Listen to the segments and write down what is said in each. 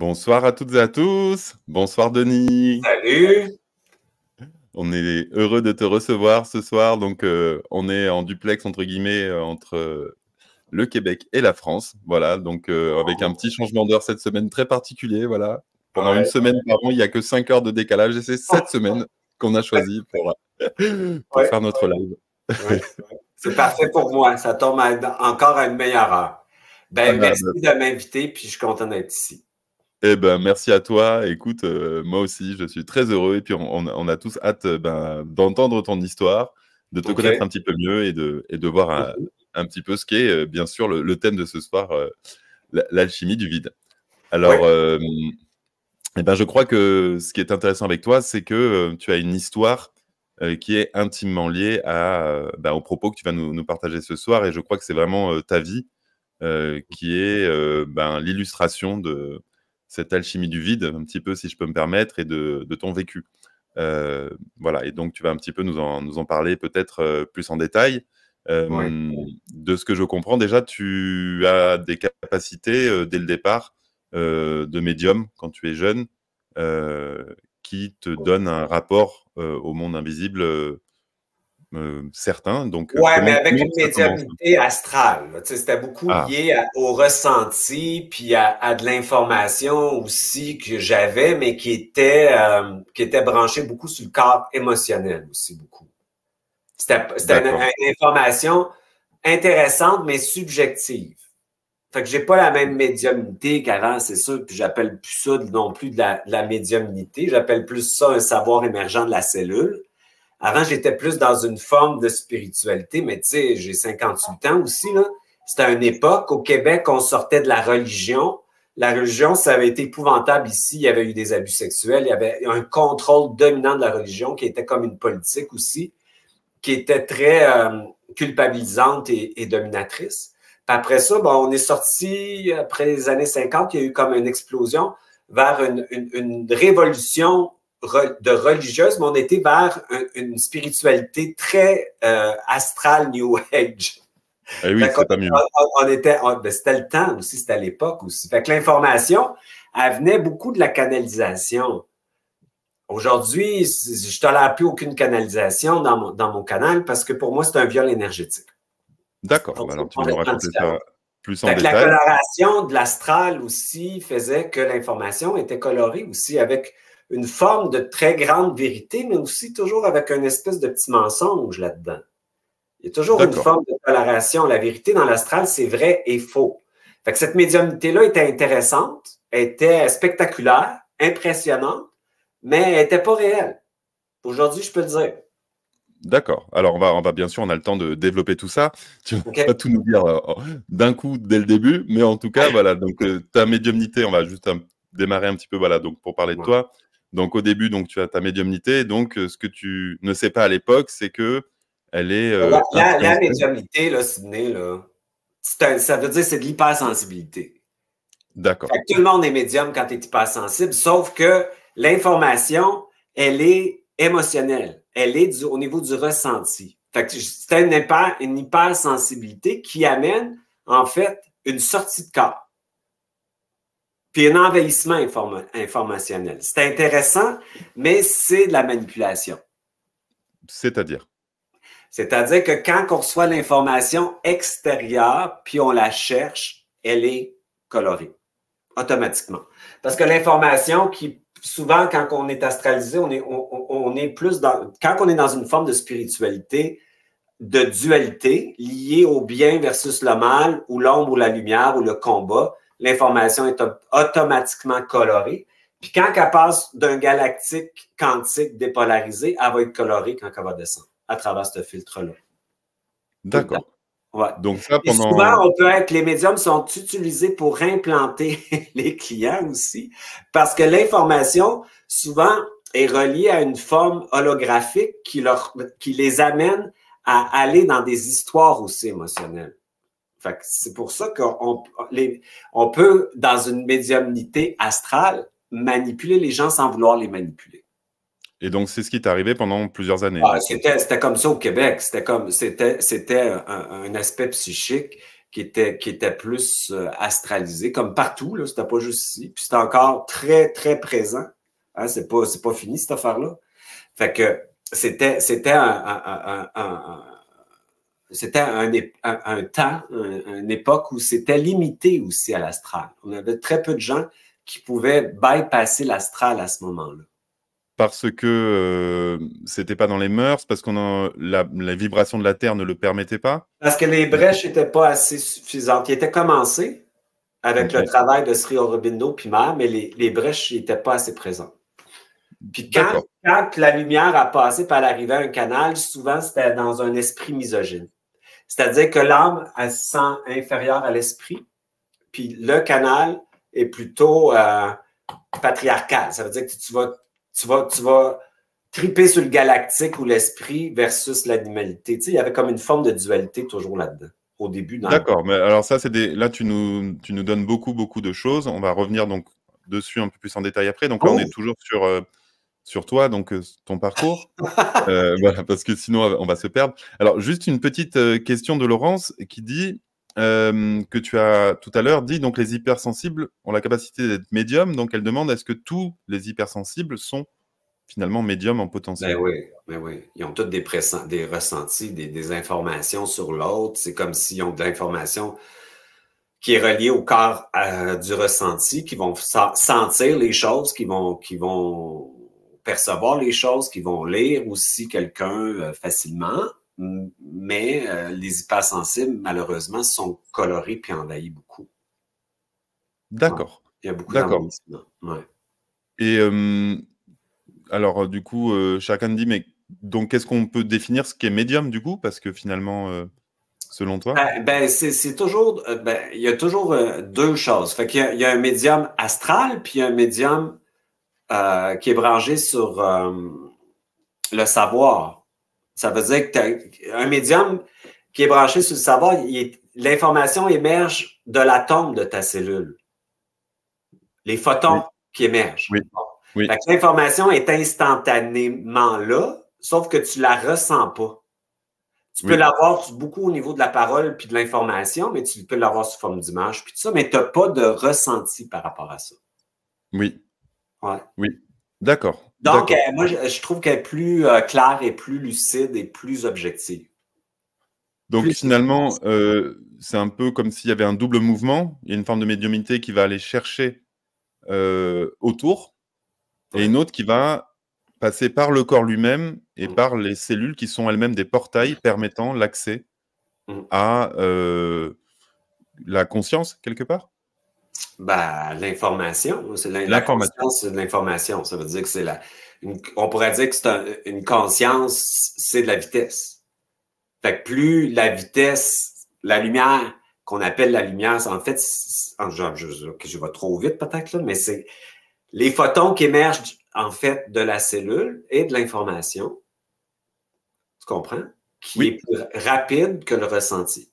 Bonsoir à toutes et à tous. Bonsoir Denis. Salut. On est heureux de te recevoir ce soir. Donc, on est en duplex entre guillemets entre le Québec et la France. Voilà. Donc, avec un petit changement d'heure cette semaine très particulier. Voilà. Pendant une semaine par an, il n'y a que 5 heures de décalage et c'est cette semaine qu'on a choisi pour faire notre live. Ouais. C'est parfait pour moi. Ça tombe encore à une meilleure heure. Merci de m'inviter, puis je suis content d'être ici. Eh ben, merci à toi. Écoute, moi aussi, je suis très heureux. Et puis, on a tous hâte d'entendre ton histoire, de te connaître un petit peu mieux et de voir un petit peu ce qu'est, bien sûr, le thème de ce soir, l'alchimie du vide. Alors, eh ben, je crois que ce qui est intéressant avec toi, c'est que tu as une histoire qui est intimement liée aux propos que tu vas nous partager ce soir. Et je crois que c'est vraiment ta vie qui est l'illustration de cette alchimie du vide, un petit peu, si je peux me permettre, et de ton vécu. Voilà, et donc tu vas un petit peu nous en parler peut-être plus en détail. De ce que je comprends, déjà, tu as des capacités dès le départ de médium quand tu es jeune qui te donnent un rapport au monde invisible certain. Donc, mais avec une médiumnité astrale. C'était beaucoup lié au ressenti, puis à de l'information aussi que j'avais, mais qui était branchée beaucoup sur le corps émotionnel aussi, beaucoup. C'était une information intéressante, mais subjective. Fait que j'ai pas la même médiumnité qu'avant, c'est sûr, puis j'appelle plus ça non plus de la médiumnité, j'appelle plus ça un savoir émergent de la cellule. Avant, j'étais plus dans une forme de spiritualité, mais tu sais, j'ai 58 ans aussi, là. C'était une époque, au Québec, on sortait de la religion. La religion, ça avait été épouvantable ici. Il y avait eu des abus sexuels. Il y avait un contrôle dominant de la religion qui était comme une politique aussi, qui était très culpabilisante et dominatrice. Puis après ça, on est sorti, après les années 50, il y a eu comme une explosion vers une révolution de religieuse, mais on était vers une spiritualité très astrale New Age. Oui, c'est pas mieux. C'était le temps aussi, c'était l'époque aussi. Fait que l'information, elle venait beaucoup de la canalisation. Aujourd'hui, je ne tolère plus aucune canalisation dans mon canal parce que pour moi, c'est un viol énergétique. D'accord. Alors, tu vas nous raconter ça plus en détail. La coloration de l'astral aussi faisait que l'information était colorée aussi avec une forme de très grande vérité, mais aussi toujours avec une espèce de petit mensonge là-dedans. Il y a toujours une forme de coloration. La vérité dans l'astral, c'est vrai et faux. Fait que cette médiumnité-là était intéressante, était spectaculaire, impressionnante, mais elle n'était pas réelle. Aujourd'hui, je peux le dire. D'accord. Alors, on va bien sûr, on a le temps de développer tout ça. Tu ne vas pas tout nous dire d'un coup dès le début, mais en tout cas, voilà. Donc, ta médiumnité, on va juste démarrer un petit peu, voilà, donc pour parler de toi. Donc, au début, donc tu as ta médiumnité. Donc, ce que tu ne sais pas à l'époque, c'est que elle est. La médiumnité, là, Sidney, là, ça veut dire c'est de l'hypersensibilité. D'accord. Tout le monde est médium quand tu es hypersensible, sauf que l'information, elle est émotionnelle. Elle est au niveau du ressenti. C'est une hypersensibilité qui amène, en fait, une sortie de corps. Puis un envahissement informationnel. C'est intéressant, mais c'est de la manipulation. C'est-à-dire? C'est-à-dire que quand on reçoit l'information extérieure, puis on la cherche, elle est colorée, automatiquement. Parce que l'information qui, souvent, quand on est astralisé, on est plus dans... Quand on est dans une forme de spiritualité, de dualité, liée au bien versus le mal, ou l'ombre ou la lumière, ou le combat, l'information est automatiquement colorée. Puis quand elle passe d'un galactique quantique dépolarisé, elle va être colorée quand elle va descendre à travers ce filtre-là. D'accord. Ouais. Donc ça, et souvent, les médiums sont utilisés pour implanter les clients aussi, parce que l'information, souvent, est reliée à une forme holographique qui les amène à aller dans des histoires aussi émotionnelles. Fait que c'est pour ça qu'on peut, dans une médiumnité astrale, manipuler les gens sans vouloir les manipuler. Et donc, c'est ce qui t'est arrivé pendant plusieurs années. C'était comme ça au Québec. C'était un aspect psychique qui était plus astralisé, comme partout, là, c'était pas juste ici. Puis c'était encore très, très présent. Hein, c'est pas fini, cette affaire-là. Fait que c'était un temps, une époque où c'était limité aussi à l'astral. On avait très peu de gens qui pouvaient bypasser l'astral à ce moment-là. Parce que c'était pas dans les mœurs, parce qu'on la vibration de la Terre ne le permettait pas? Parce que les brèches n'étaient pas assez suffisantes. Ils étaient commencés avec le travail de Sri Aurobindo puis Mère, mais les brèches n'étaient pas assez présentes. Puis quand la lumière a passé par l'arrivée à un canal, souvent c'était dans un esprit misogyne. C'est-à-dire que l'âme, elle se sent inférieure à l'esprit, puis le canal est plutôt patriarcal. Ça veut dire que tu vas triper sur le galactique ou l'esprit versus l'animalité. Tu sais, il y avait comme une forme de dualité toujours là-dedans, au début. D'accord, mais alors ça, là, tu nous donnes beaucoup, beaucoup de choses. On va revenir donc dessus un peu plus en détail après. Donc là, on est toujours sur toi, donc ton parcours. Voilà, parce que sinon, on va se perdre. Alors, juste une petite question de Laurence qui dit que tu as tout à l'heure dit, donc les hypersensibles ont la capacité d'être médiums. Donc, elle demande, est-ce que tous les hypersensibles sont finalement médiums en potentiel? Ben oui. Ils ont tous des ressentis, des informations sur l'autre. C'est comme s'ils ont de l'information qui est reliée au corps du ressenti, qui vont sentir les choses, qui vont percevoir les choses, qui vont lire aussi quelqu'un facilement. Mais les hypersensibles, malheureusement, sont colorés puis envahis beaucoup. D'accord. Ouais. Il y a beaucoup d'envahissement. Ouais. Et alors, du coup, chacun dit, mais donc, qu'est-ce qu'on peut définir ce qui est médium, du coup? Parce que finalement, selon toi? C'est toujours, il y a toujours deux choses. Fait qu'il y a un médium astral, puis il y a un médium qui est branché sur le savoir. Ça veut dire que un médium qui est branché sur le savoir, l'information émerge de l'atome de ta cellule. Les photons qui émergent. Oui. L'information est instantanément là, sauf que tu la ressens pas. Tu peux l'avoir beaucoup au niveau de la parole puis de l'information, mais tu peux l'avoir sous forme d'image puis tout ça, mais tu n'as pas de ressenti par rapport à ça. Oui. Ouais. Oui. D'accord. Donc, moi, je trouve qu'elle est plus claire et plus lucide et plus objective. Donc, finalement, c'est un peu comme s'il y avait un double mouvement. Il y a une forme de médiumnité qui va aller chercher autour et une autre qui va passer par le corps lui-même et par les cellules qui sont elles-mêmes des portails permettant l'accès à la conscience, quelque part? L'information. La conscience, c'est de l'information. Ça veut dire que on pourrait dire que une conscience, c'est de la vitesse. Fait que plus la vitesse, la lumière, qu'on appelle la lumière, en fait, je vais trop vite peut-être, là, mais c'est les photons qui émergent en fait de la cellule et de l'information, tu comprends? Qui est plus rapide que le ressenti.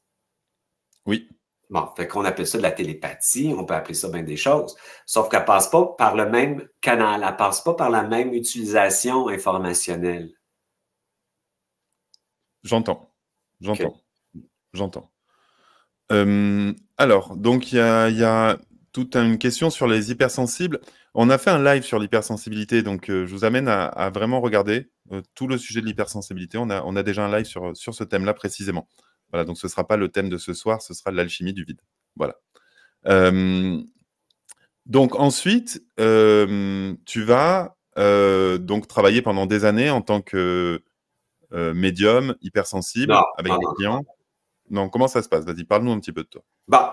Oui. Bon, fait qu'on appelle ça de la télépathie, on peut appeler ça bien des choses, sauf qu'elle ne passe pas par le même canal, elle ne passe pas par la même utilisation informationnelle. J'entends. Alors, donc, il y a toute une question sur les hypersensibles. On a fait un live sur l'hypersensibilité, donc je vous amène à vraiment regarder tout le sujet de l'hypersensibilité. On a déjà un live sur ce thème-là précisément. Voilà, donc ce ne sera pas le thème de ce soir, ce sera l'alchimie du vide. Voilà. Donc ensuite, tu vas donc travailler pendant des années en tant que médium, hypersensible, avec des clients. Non, comment ça se passe? Vas-y, parle-nous un petit peu de toi.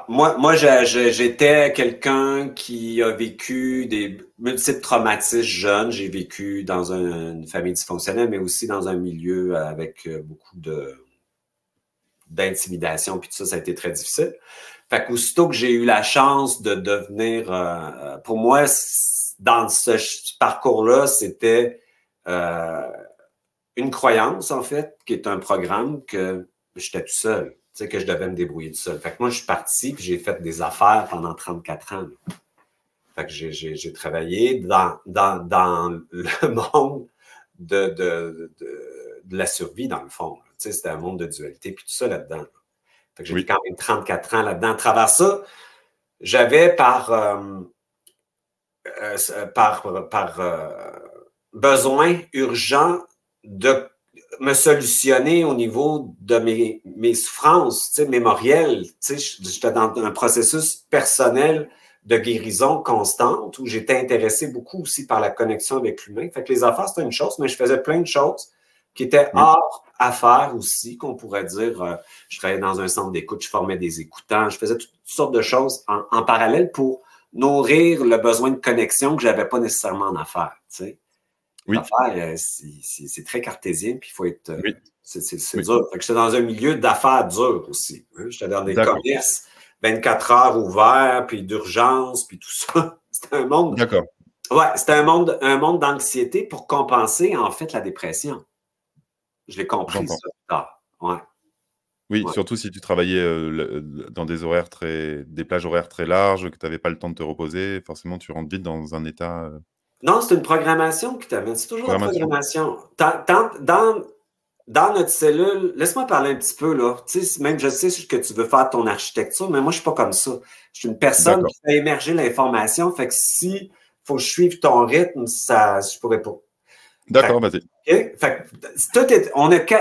Moi, j'étais quelqu'un qui a vécu des multiples traumatismes jeunes. J'ai vécu dans une famille dysfonctionnelle, mais aussi dans un milieu avec beaucoup d'intimidation, puis tout ça, ça a été très difficile. Fait qu'aussitôt que j'ai eu la chance de devenir, pour moi, dans ce parcours-là, c'était une croyance, en fait, qui est un programme que j'étais tout seul. Tu sais, que je devais me débrouiller tout seul. Fait que moi, je suis parti puis j'ai fait des affaires pendant 34 ans. Là. Fait que j'ai travaillé dans le monde de la survie, dans le fond. Tu sais, c'était un monde de dualité puis tout ça là-dedans. Là. Fait que j'ai quand même 34 ans là-dedans. À travers ça, j'avais besoin urgent de me solutionner au niveau de mes souffrances mémorielles. J'étais dans un processus personnel de guérison constante où j'étais intéressé beaucoup aussi par la connexion avec l'humain. Fait que les affaires, c'était une chose, mais je faisais plein de choses qui étaient hors affaires aussi, qu'on pourrait dire. Je travaillais dans un centre d'écoute, je formais des écoutants, je faisais toutes sortes de choses en parallèle pour nourrir le besoin de connexion que je n'avais pas nécessairement en affaires. L'affaire, c'est très cartésien, puis il faut être... C'est dur. Fait que j'étais dans un milieu d'affaires dur aussi. Hein? J'étais dans des commerces 24 heures ouverts, puis d'urgence, puis tout ça. C'était un monde... D'accord. Ouais, c'était un monde d'anxiété pour compenser, en fait, la dépression. Je l'ai compris, ça, plus tard. Ouais. Oui, surtout si tu travaillais dans des plages horaires très larges, que tu n'avais pas le temps de te reposer, forcément, tu rentres vite dans un état... Non, c'est une programmation qui t'amène. C'est toujours la programmation. Dans notre cellule, laisse-moi parler un petit peu, là. Même je sais que tu veux faire ton architecture, mais moi, je ne suis pas comme ça. Je suis une personne qui fait émerger l'information. Fait que si faut que je suive ton rythme, ça, je pourrais pas. D'accord, vas-y. Okay? Fait que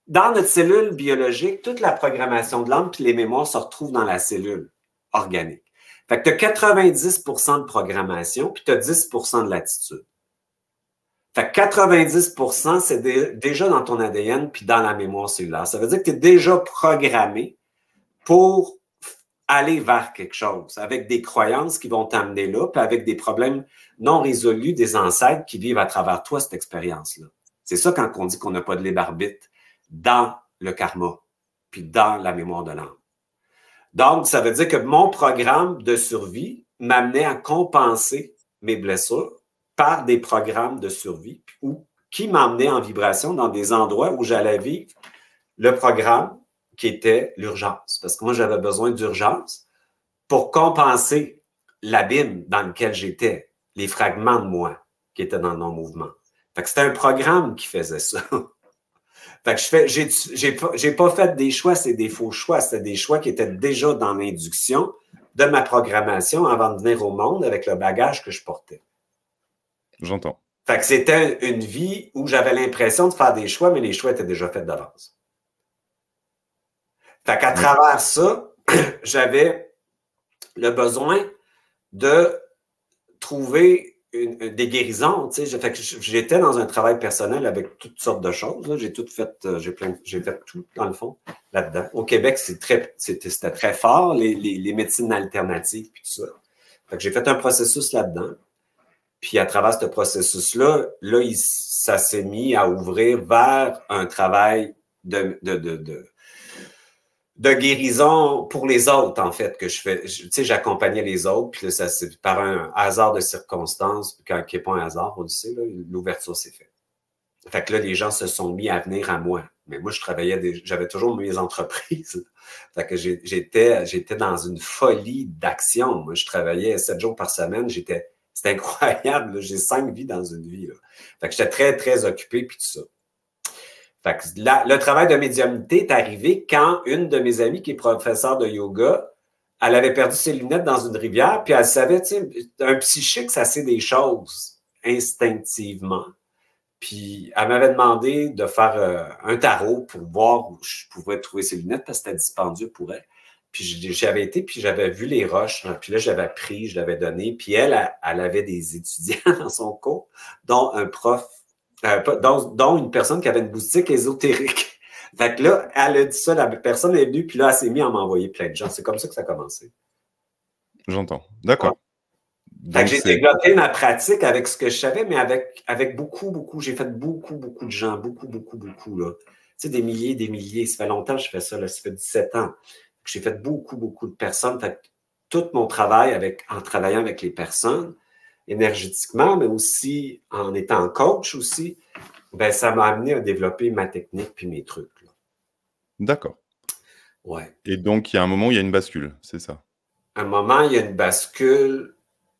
dans notre cellule biologique, toute la programmation de l'âme et les mémoires se retrouvent dans la cellule organique. Fait que tu as 90 de programmation, puis tu as 10 de latitude. Fait que 90 c'est déjà dans ton ADN puis dans la mémoire cellulaire. Ça veut dire que tu es déjà programmé pour aller vers quelque chose, avec des croyances qui vont t'amener là, puis avec des problèmes non résolus des ancêtres qui vivent à travers toi cette expérience-là. C'est ça quand on dit qu'on n'a pas de libre arbitre dans le karma, puis dans la mémoire de l'âme. Donc, ça veut dire que mon programme de survie m'amenait à compenser mes blessures par des programmes de survie qui m'emmenaient en vibration dans des endroits où j'allais vivre le programme qui était l'urgence. Parce que moi, j'avais besoin d'urgence pour compenser l'abîme dans lequel j'étais, les fragments de moi qui étaient dans mon mouvement. Fait que c'était un programme qui faisait ça. Fait que j'ai pas fait des choix, c'est des faux choix. C'était des choix qui étaient déjà dans l'induction de ma programmation avant de venir au monde avec le bagage que je portais. J'entends. Fait que c'était une vie où j'avais l'impression de faire des choix, mais les choix étaient déjà faits d'avance. Fait qu'à travers ça, j'avais le besoin de trouver des guérisons. Fait que j'étais dans un travail personnel avec toutes sortes de choses. J'ai tout fait, j'ai fait tout, dans le fond, là-dedans. Au Québec, c'était très fort, les médecines alternatives et tout ça. Fait que j'ai fait un processus là-dedans. Puis à travers ce processus-là, ça s'est mis à ouvrir vers un travail de guérison pour les autres, en fait, que je fais. Tu sais, j'accompagnais les autres, puis là, ça c'est par un hasard de circonstances, qui n'est pas un hasard, on le sait, l'ouverture s'est faite. Fait que là, les gens se sont mis à venir à moi. Mais moi, j'avais toujours mes entreprises. Fait que j'étais dans une folie d'action. Moi, je travaillais 7 jours par semaine. C'était incroyable. J'ai 5 vies dans une vie. Là. Fait que j'étais très, très occupé, puis tout ça. Fait que le travail de médiumnité est arrivé quand une de mes amies qui est professeure de yoga, elle avait perdu ses lunettes dans une rivière, puis elle savait, tu sais, un psychique, ça sait des choses instinctivement. Puis elle m'avait demandé de faire un tarot pour voir où je pouvais trouver ses lunettes parce que c'était dispendieux pour elle. Puis j'avais été, puis j'avais vu les roches, puis là, j'avais pris, je l'avais donné. Puis elle avait des étudiants dans son cours, dont un prof, dont une personne qui avait une boutique ésotérique. Fait que là, elle a dit ça, la personne est venue, puis là, elle s'est mise à m'envoyer plein de gens. C'est comme ça que ça a commencé. J'entends. D'accord. Ouais. Fait que j'ai développé ma pratique avec ce que je savais, mais avec beaucoup. J'ai fait beaucoup de gens, beaucoup, là. Tu sais, des milliers. Ça fait longtemps que je fais ça, là. Ça fait 17 ans. J'ai fait beaucoup de personnes. Fait que tout mon travail en travaillant avec les personnes, énergétiquement, mais aussi en étant coach aussi, ben, ça m'a amené à développer ma technique puis mes trucs. D'accord. Ouais. Et donc, il y a un moment où il y a une bascule, c'est ça? À un moment, il y a une bascule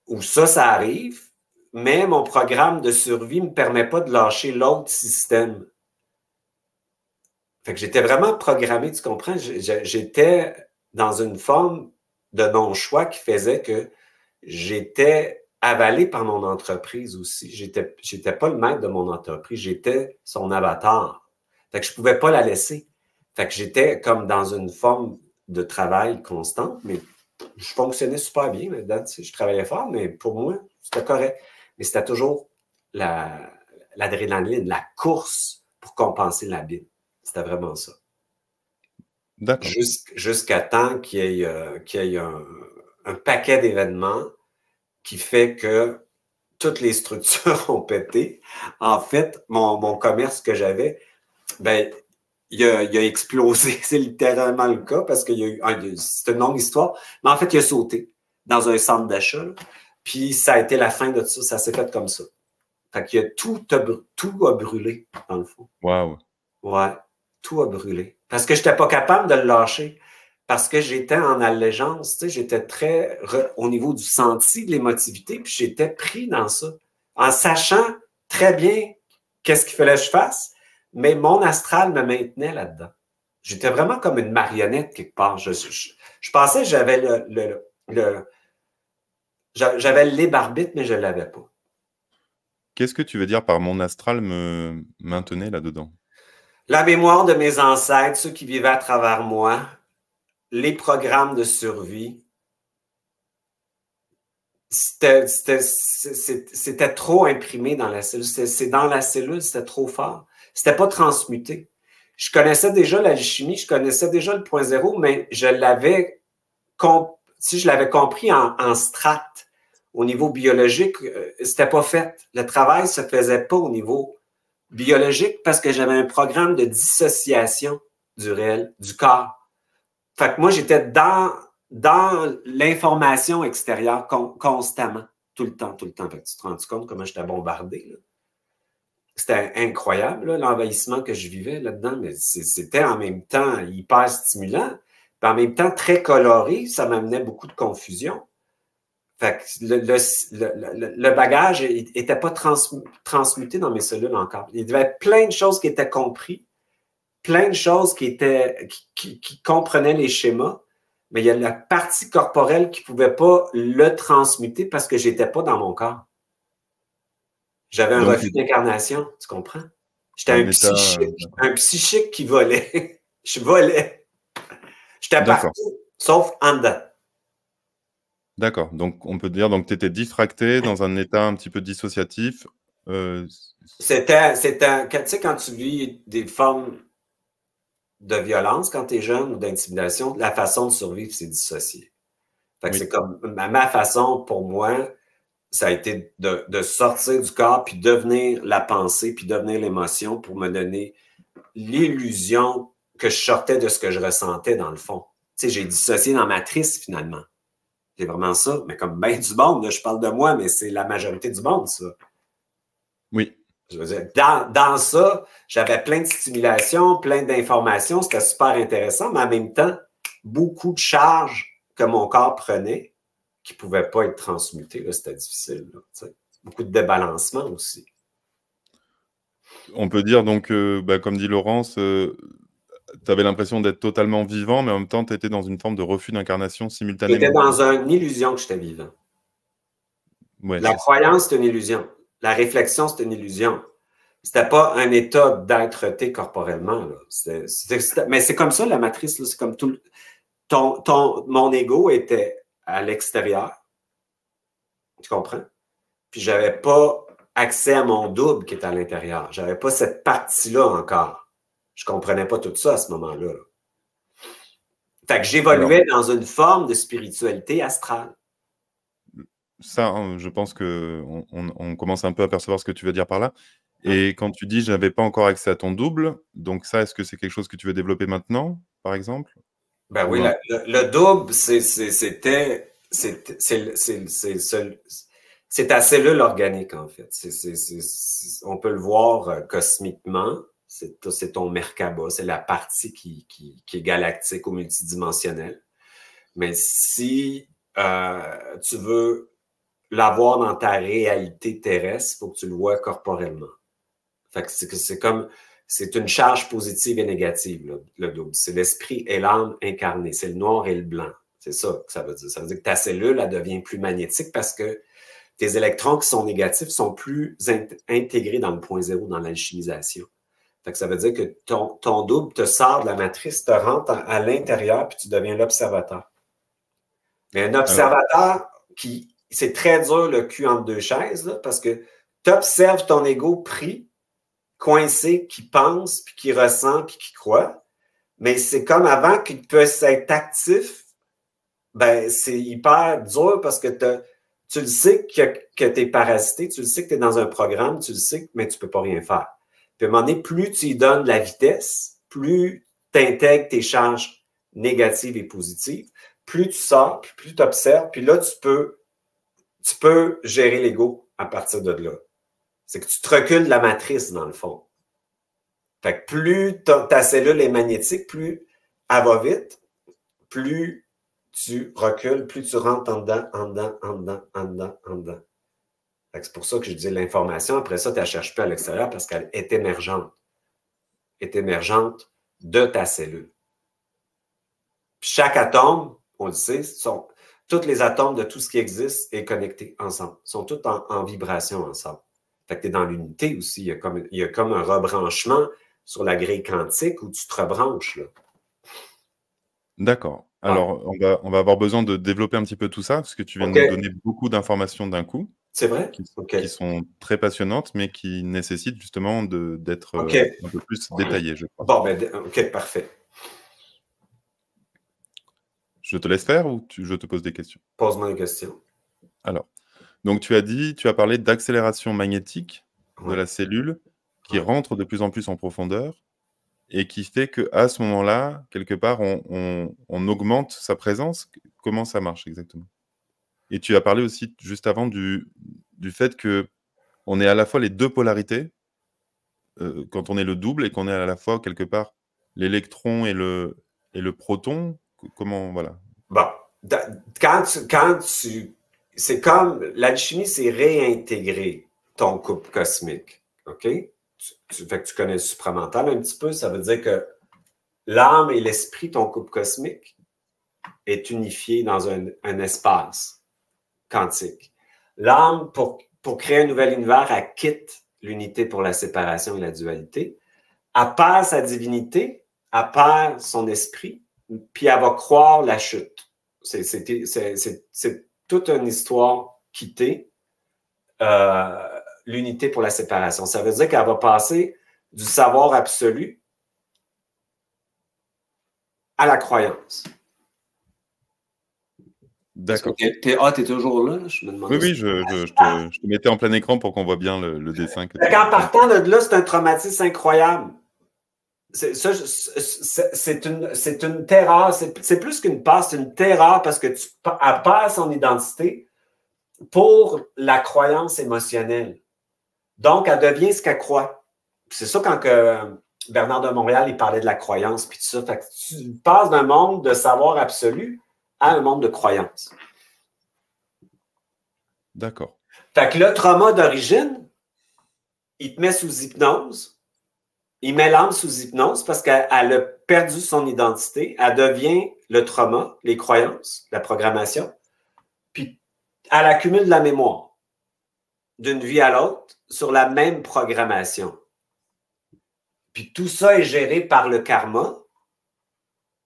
où ça arrive, mais mon programme de survie ne me permet pas de lâcher l'autre système. Fait que j'étais vraiment programmé, tu comprends? J'étais dans une forme de non-choix qui faisait que j'étais avalé par mon entreprise aussi. J'étais pas le maître de mon entreprise, j'étais son avatar. Fait que je pouvais pas la laisser. Fait que j'étais comme dans une forme de travail constante, mais je fonctionnais super bien là-dedans. Tu sais, je travaillais fort, mais pour moi, c'était correct. Mais c'était toujours l'adrénaline, la course pour compenser la bile. C'était vraiment ça. D'accord. Jusqu'à temps qu'il y ait un paquet d'événements qui fait que toutes les structures ont pété. En fait, mon commerce que j'avais, ben, il a explosé. C'est littéralement le cas parce qu'il y a eu, c'est une longue histoire, mais en fait, il a sauté dans un centre d'achat. Puis ça a été la fin de ça. Ça s'est fait comme ça. Fait qu'il y a tout a brûlé, dans le fond. Waouh. Ouais, tout a brûlé. Parce que je n'étais pas capable de le lâcher. Parce que j'étais en allégeance, tu sais, j'étais très au niveau du senti, de l'émotivité, puis j'étais pris dans ça. En sachant très bien qu'est-ce qu'il fallait que je fasse, mais mon astral me maintenait là-dedans. J'étais vraiment comme une marionnette quelque part. Je pensais que j'avais j'avais le libre arbitre, mais je ne l'avais pas. Qu'est-ce que tu veux dire par mon astral me maintenait là-dedans? La mémoire de mes ancêtres, ceux qui vivaient à travers moi, les programmes de survie, c'était trop imprimé dans la cellule. C'est dans la cellule, c'était trop fort. C'était pas transmuté. Je connaissais déjà l'alchimie, je connaissais déjà le point zéro, mais je l'avais compris en strate. Au niveau biologique, c'était pas fait. Le travail se faisait pas au niveau biologique parce que j'avais un programme de dissociation du réel, du corps. Fait que moi, j'étais dans l'information extérieure constamment, tout le temps. Fait que tu te rends compte comment j'étais bombardé, là. C'était incroyable, l'envahissement que je vivais là-dedans, mais c'était en même temps hyper stimulant, puis en même temps très coloré, ça m'amenait beaucoup de confusion. Fait que le bagage n'était pas transmuté dans mes cellules encore. Il y avait plein de choses qui étaient comprises, plein de choses qui comprenaient les schémas, mais il y a la partie corporelle qui ne pouvait pas le transmuter parce que je n'étais pas dans mon corps. J'avais un refus d'incarnation, tu comprends? J'étais un psychique qui volait. Je volais. J'étais partout, sauf en dedans. D'accord. Donc, on peut dire que tu étais diffracté dans un état un petit peu dissociatif. C'était, tu sais, quand tu vis des formes de violence quand tu es jeune ou d'intimidation, la façon de survivre, c'est dissocier. Fait que c'est comme ma façon, pour moi, ça a été de sortir du corps, puis devenir la pensée, puis devenir l'émotion pour me donner l'illusion que je sortais de ce que je ressentais dans le fond. Tu sais, j'ai dissocié dans Matrice, finalement. C'est vraiment ça. Mais comme bien du monde, là, je parle de moi, mais c'est la majorité du monde, ça. Oui. Je veux dire, dans ça, j'avais plein de stimulation, plein d'informations, c'était super intéressant, mais en même temps, beaucoup de charges que mon corps prenait qui ne pouvaient pas être transmutées. C'était difficile. Là, beaucoup de débalancement aussi. On peut dire donc, comme dit Laurence, tu avais l'impression d'être totalement vivant, mais en même temps, tu étais dans une forme de refus d'incarnation simultanément. J'étais dans une illusion que j'étais vivant. Ouais, la croyance, c'est une illusion. La réflexion, c'est une illusion. C'était pas un état d'être-té corporellement. Là. Mais c'est comme ça, la matrice. C'est comme tout. Mon ego était à l'extérieur. Tu comprends? Puis j'avais pas accès à mon double qui est à l'intérieur. J'avais pas cette partie-là encore. Je comprenais pas tout ça à ce moment-là. Fait que j'évoluais dans une forme de spiritualité astrale. Ça, hein, je pense qu'on commence un peu à percevoir ce que tu veux dire par là. Et quand tu dis « je n'avais pas encore accès à ton double », donc ça, est-ce que c'est quelque chose que tu veux développer maintenant, par exemple? Ben oui, le double, c'est ta cellule organique, en fait. On peut le voir cosmiquement. C'est ton Merkaba, c'est la partie qui est galactique ou multidimensionnelle. Mais si tu veux l'avoir dans ta réalité terrestre, il faut que tu le vois corporellement. Fait que c'est comme c'est une charge positive et négative, le double. C'est l'esprit et l'âme incarnés. C'est le noir et le blanc. C'est ça que ça veut dire. Ça veut dire que ta cellule, elle devient plus magnétique parce que tes électrons qui sont négatifs sont plus intégrés dans le point zéro, dans l'alchimisation. Fait que ça veut dire que ton double te sort de la matrice, te rentre à l'intérieur, puis tu deviens l'observateur. Mais un observateur c'est très dur le cul entre deux chaises, là, parce que tu observes ton ego pris, coincé, qui pense, puis qui ressent, puis qui croit. Mais c'est comme avant qu'il puisse être actif, ben c'est hyper dur parce que tu le sais que tu es parasité, tu le sais que tu es dans un programme, tu le sais, mais tu ne peux pas rien faire. Puis à un moment donné, plus tu lui donnes de la vitesse, plus tu intègres tes charges négatives et positives, plus tu sors, plus tu observes, puis là, tu peux gérer l'ego à partir de là. C'est que tu te recules de la matrice, dans le fond. Fait que plus ta cellule est magnétique, plus elle va vite, plus tu recules, plus tu rentres en dedans, en dedans, en dedans, en dedans, en dedans. C'est pour ça que je dis l'information, après ça, tu ne la cherches pas à l'extérieur parce qu'elle est émergente. Est émergente de ta cellule. Puis chaque atome, on le sait, tous les atomes de tout ce qui existe est connecté ensemble. Ils sont tous en vibration ensemble. Fait que tu es dans l'unité aussi. Il y a comme un rebranchement sur la grille quantique où tu te rebranches, là. D'accord. Alors, on va avoir besoin de développer un petit peu tout ça, parce que tu viens de nous donner beaucoup d'informations d'un coup. C'est vrai? Qui sont très passionnantes, mais qui nécessitent justement d'être un peu plus détaillées, je crois. Bon, ben, OK, parfait. Je te laisse faire ou je te pose des questions? Pose-moi une question. Alors, donc tu as parlé d'accélération magnétique de la cellule qui rentre de plus en plus en profondeur et qui fait qu'à ce moment-là, quelque part, on augmente sa présence. Comment ça marche exactement? Et tu as parlé aussi juste avant du fait qu'on est à la fois les deux polarités, quand on est le double et qu'on est à la fois quelque part l'électron et le proton. Comment, voilà. Bon, c'est comme l'alchimie, c'est réintégrer ton couple cosmique. OK? Fait que tu connais le supramental un petit peu, ça veut dire que l'âme et l'esprit, ton couple cosmique, est unifié dans un espace quantique. L'âme, pour créer un nouvel univers, elle quitte l'unité pour la séparation et la dualité. Elle perd sa divinité, elle perd son esprit, puis elle va croire la chute. C'est toute une histoire quitter l'unité pour la séparation. Ça veut dire qu'elle va passer du savoir absolu à la croyance. D'accord. T'es toujours là? Je me demande. Oui, je te mettais en plein écran pour qu'on voit bien le dessin. En partant de là, c'est un traumatisme incroyable. C'est une terreur. C'est plus qu'une peur, c'est une terreur parce que elle perd son identité pour la croyance émotionnelle. Donc, elle devient ce qu'elle croit. C'est ça quand Bernard de Montréal, il parlait de la croyance puis tout ça. Fait que tu passes d'un monde de savoir absolu à un monde de croyance. D'accord. Fait que le trauma d'origine, il te met sous hypnose. Il met l'âme sous hypnose parce qu'elle a perdu son identité. Elle devient le trauma, les croyances, la programmation. Puis, elle accumule de la mémoire d'une vie à l'autre sur la même programmation. Puis, tout ça est géré par le karma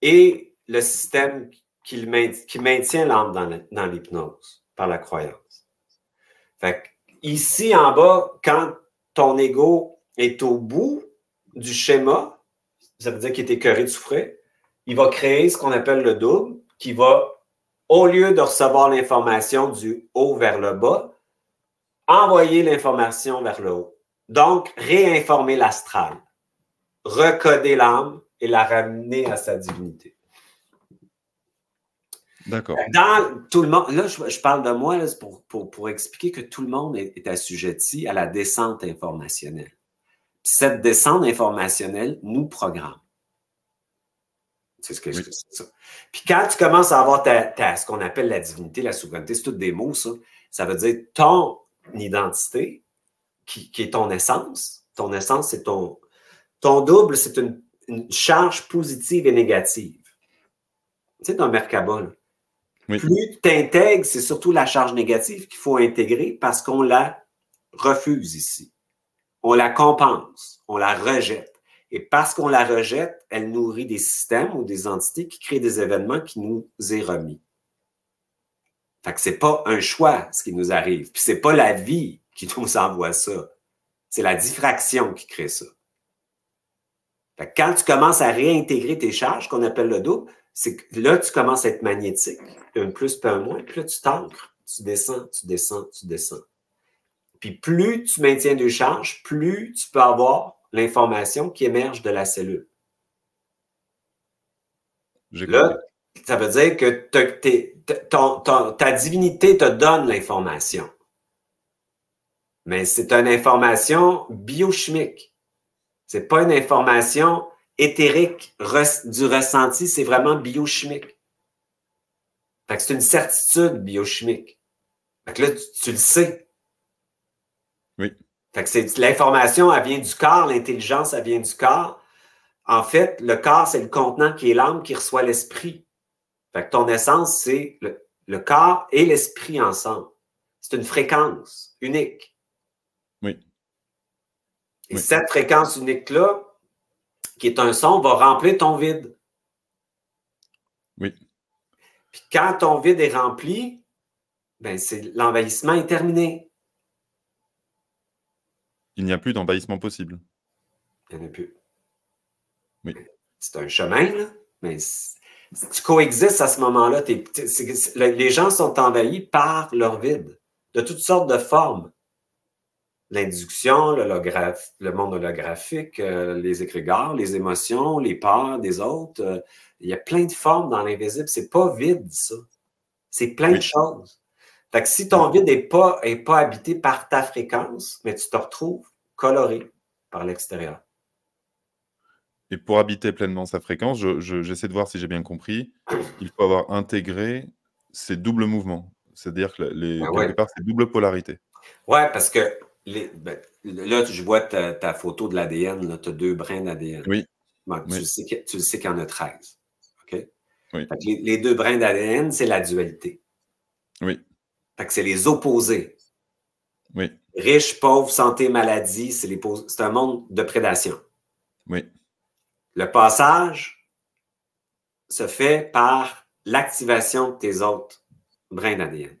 et le système qui maintient l'âme dans l'hypnose, par la croyance. Fait que, ici, en bas, quand ton ego est au bout du schéma, ça veut dire qu'il est écœuré de souffrir, il va créer ce qu'on appelle le double, qui va, au lieu de recevoir l'information du haut vers le bas, envoyer l'information vers le haut. Donc, réinformer l'astral, recoder l'âme et la ramener à sa divinité. D'accord. Dans tout le monde, là, je parle de moi là, pour expliquer que tout le monde est assujetti à la descente informationnelle. Cette descente informationnelle nous programme. C'est ce que c'est ça. Puis quand tu commences à avoir ce qu'on appelle la divinité, la souveraineté, c'est tous des mots, ça. Ça veut dire ton identité, qui est ton essence. Ton essence, c'est Ton double, c'est une charge positive et négative. Tu sais, dans Merkaba, oui. Plus tu intègres, c'est surtout la charge négative qu'il faut intégrer parce qu'on la refuse ici. On la compense, on la rejette. Et parce qu'on la rejette, elle nourrit des systèmes ou des entités qui créent des événements qui nous est remis. Fait que c'est pas un choix, ce qui nous arrive. Puis c'est pas la vie qui nous envoie ça. C'est la diffraction qui crée ça. Fait que quand tu commences à réintégrer tes charges, qu'on appelle le double, c'est que là, tu commences à être magnétique. Un plus, puis un moins. Puis là, tu t'ancres. Tu descends, tu descends, tu descends. Puis plus tu maintiens deux charges, plus tu peux avoir l'information qui émerge de la cellule. Là, ça veut dire que ta divinité te donne l'information. Mais c'est une information biochimique. C'est pas une information éthérique du ressenti, c'est vraiment biochimique. Fait que c'est une certitude biochimique. Fait que là, tu le sais. Oui. Fait que l'information, elle vient du corps, l'intelligence, elle vient du corps. En fait, le corps, c'est le contenant qui est l'âme qui reçoit l'esprit. Fait que ton essence, c'est le corps et l'esprit ensemble. C'est une fréquence unique. Oui. Et cette fréquence unique-là, qui est un son, va remplir ton vide. Oui. Puis quand ton vide est rempli, ben l'envahissement est terminé. Il n'y a plus d'envahissement possible. Il n'y en a plus. Oui. C'est un chemin, là, mais tu coexistes à ce moment-là. Les gens sont envahis par leur vide, de toutes sortes de formes. L'induction, le monde holographique, les égrégores, les émotions, les peurs des autres. Il y a plein de formes dans l'invisible. C'est pas vide, ça. C'est plein de choses. Fait que si ton vide n'est pas habité par ta fréquence, mais tu te retrouves coloré par l'extérieur. Et pour habiter pleinement sa fréquence, j'essaie de voir si j'ai bien compris, il faut avoir intégré ces doubles mouvements. C'est-à-dire que quelque part, ces doubles polarités. Oui, parce que là, je vois ta photo de l'ADN, tu as 2 brins d'ADN. Oui. Bon, tu le sais qu'il y en a 13. OK? Oui. Fait que les 2 brins d'ADN, c'est la dualité. Oui. Fait que c'est les opposés. Oui. Riche, pauvre, santé, maladie, c'est un monde de prédation. Oui. Le passage se fait par l'activation de tes autres brins d'ADN.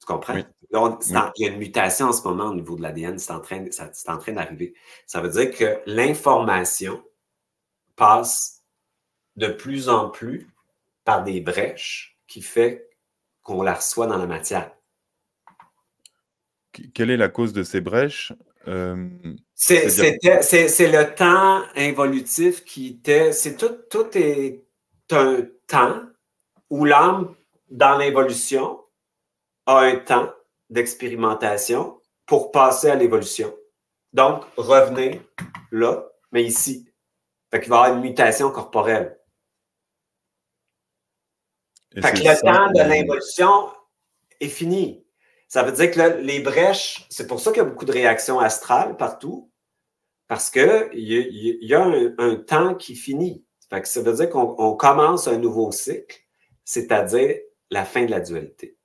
Tu comprends? Oui. Là, il y a une mutation en ce moment au niveau de l'ADN, c'est en train d'arriver. Ça veut dire que l'information passe de plus en plus par des brèches qui fait qu'on la reçoit dans la matière. Quelle est la cause de ces brèches? C'est le temps involutif qui était... Tout est un temps où l'âme, dans l'évolution, a un temps d'expérimentation pour passer à l'évolution. Donc, revenez là, mais ici. Fait qu'il va y avoir une mutation corporelle. Fait que le temps de l'involution est fini. Ça veut dire que les brèches, c'est pour ça qu'il y a beaucoup de réactions astrales partout, parce qu'il y a un temps qui finit. Fait que ça veut dire qu'on commence un nouveau cycle, c'est-à-dire la fin de la dualité.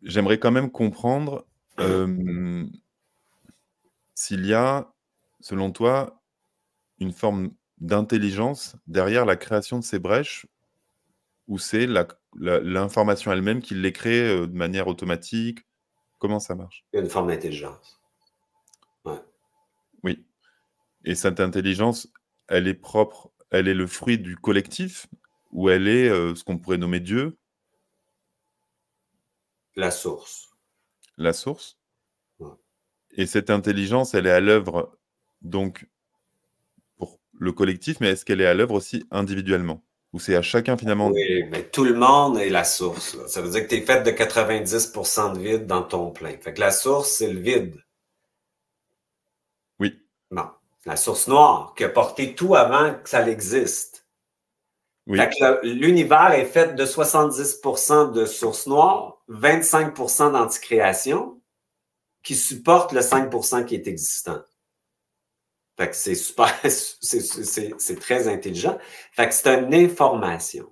J'aimerais quand même comprendre s'il y a, selon toi, une forme d'intelligence derrière la création de ces brèches, ou c'est l'information elle-même qui les crée de manière automatique? Comment ça marche? Il y a une forme d'intelligence. Ouais. Oui. Et cette intelligence, elle est propre, elle est le fruit du collectif, ou elle est ce qu'on pourrait nommer Dieu? La source. La source? Ouais. Et cette intelligence, elle est à l'œuvre, donc, pour le collectif, mais est-ce qu'elle est à l'œuvre aussi individuellement? Ou c'est à chacun, finalement? Oui, mais tout le monde est la source. Là. Ça veut dire que tu es fait de 90% de vide dans ton plein. Fait que la source, c'est le vide. Oui. Non. La source noire, qui a porté tout avant que ça existe. Oui. Fait que l'univers est fait de 70% de source noire, 25% d'anticréation, qui supporte le 5% qui est existant. Fait que c'est super, c'est très intelligent. Fait que c'est une information.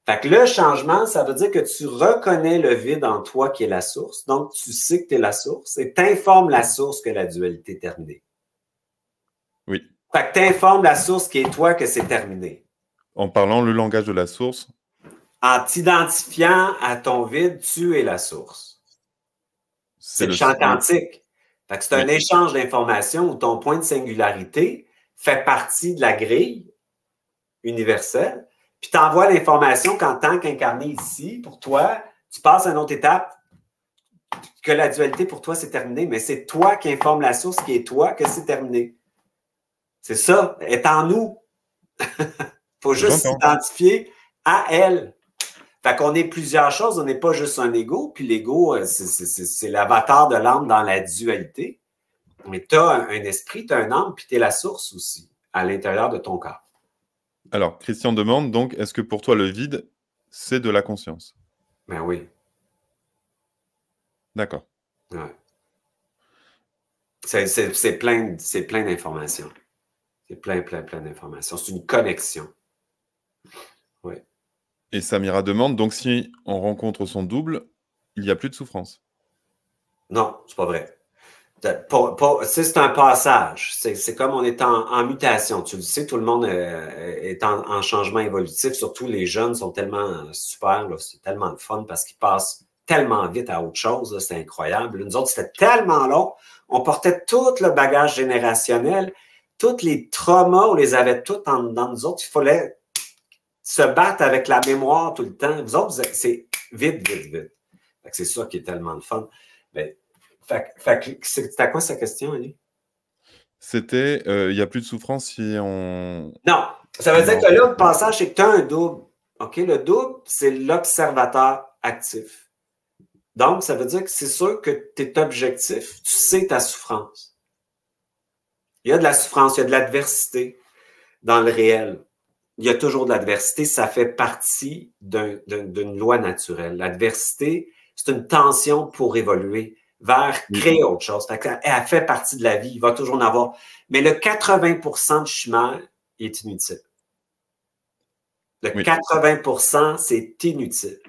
Fait que le changement, ça veut dire que tu reconnais le vide en toi qui est la source. Donc, tu sais que tu es la source et t'informes la source que la dualité est terminée. Oui. Fait que t'informes la source qui est toi que c'est terminé. En parlant le langage de la source. En t'identifiant à ton vide, tu es la source. C'est le champ quantique. Fait que c'est un échange d'informations où ton point de singularité fait partie de la grille universelle. Puis tu envoies l'information qu'en tant qu'incarné ici, pour toi, tu passes à une autre étape, que la dualité pour toi, c'est terminé, mais c'est toi qui informe la source qui est toi que c'est terminé. C'est ça, est en nous. Il faut juste s'identifier à elle. Fait qu'on est plusieurs choses, on n'est pas juste un ego, puis l'ego, c'est l'avatar de l'âme dans la dualité. Mais tu as un esprit, tu as un âme, puis tu es la source aussi, à l'intérieur de ton corps. Alors, Christian demande donc, est-ce que pour toi le vide, c'est de la conscience? Ben oui. D'accord. Ouais. C'est plein d'informations. C'est plein d'informations. C'est une connexion. Oui. Et Samira demande, donc si on rencontre son double, il n'y a plus de souffrance? Non, c'est pas vrai. C'est un passage. C'est comme on est en mutation. Tu le sais, tout le monde est en changement évolutif. Surtout les jeunes sont tellement super. C'est tellement le fun parce qu'ils passent tellement vite à autre chose. C'est incroyable. Nous autres, c'était tellement long. On portait tout le bagage générationnel. Tous les traumas, on les avait tous dans nous autres. Il fallait se battre avec la mémoire tout le temps. Vous autres, c'est vite. C'est ça qui est tellement le fun. Mais, c'était quoi sa question, Ali? C'était, il n'y a plus de souffrance si on... Non, ça veut dire que là, le passage, c'est que tu as un double. OK? Le double, c'est l'observateur actif. Donc, ça veut dire que c'est sûr que tu es objectif. Tu sais ta souffrance. Il y a de la souffrance, il y a de l'adversité dans le réel. Il y a toujours de l'adversité, ça fait partie d'une loi naturelle. L'adversité, c'est une tension pour évoluer vers créer autre chose. Elle fait partie de la vie, il va toujours en avoir. Mais le 80% de chimère est inutile. Le 80%, c'est inutile.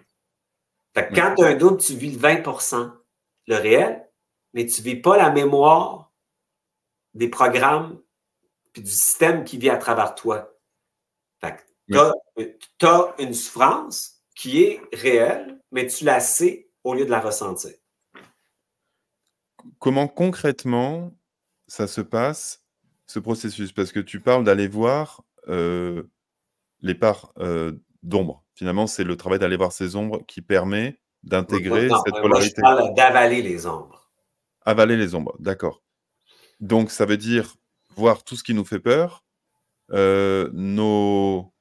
Fait que quand tu as un double, tu vis le 20%, le réel, mais tu ne vis pas la mémoire des programmes puis du système qui vit à travers toi. Tu as une souffrance qui est réelle, mais tu la sais au lieu de la ressentir. Comment concrètement ça se passe, ce processus? Parce que tu parles d'aller voir les parts d'ombre. Finalement, c'est le travail d'aller voir ces ombres qui permet d'intégrer cette polarité. Moi, je parle d'avaler les ombres. Avaler les ombres, d'accord. Donc, ça veut dire voir tout ce qui nous fait peur, nos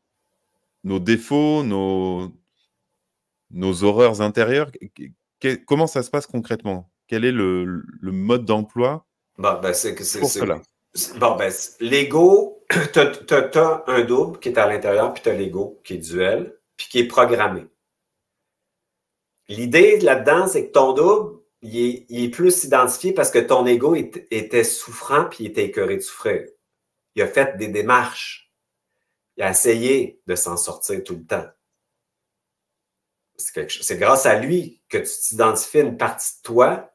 défauts, nos horreurs intérieures. Comment ça se passe concrètement? Quel est le mode d'emploi pour cela? Bon, ben, l'ego, tu as un double qui est à l'intérieur, puis tu as l'ego qui est duel, puis qui est programmé. L'idée là-dedans, c'est que ton double, il est plus identifié parce que ton ego était souffrant, puis il était écœuré de souffrir. Il a fait des démarches. Il a essayé de s'en sortir tout le temps. C'est grâce à lui que tu t'identifies à une partie de toi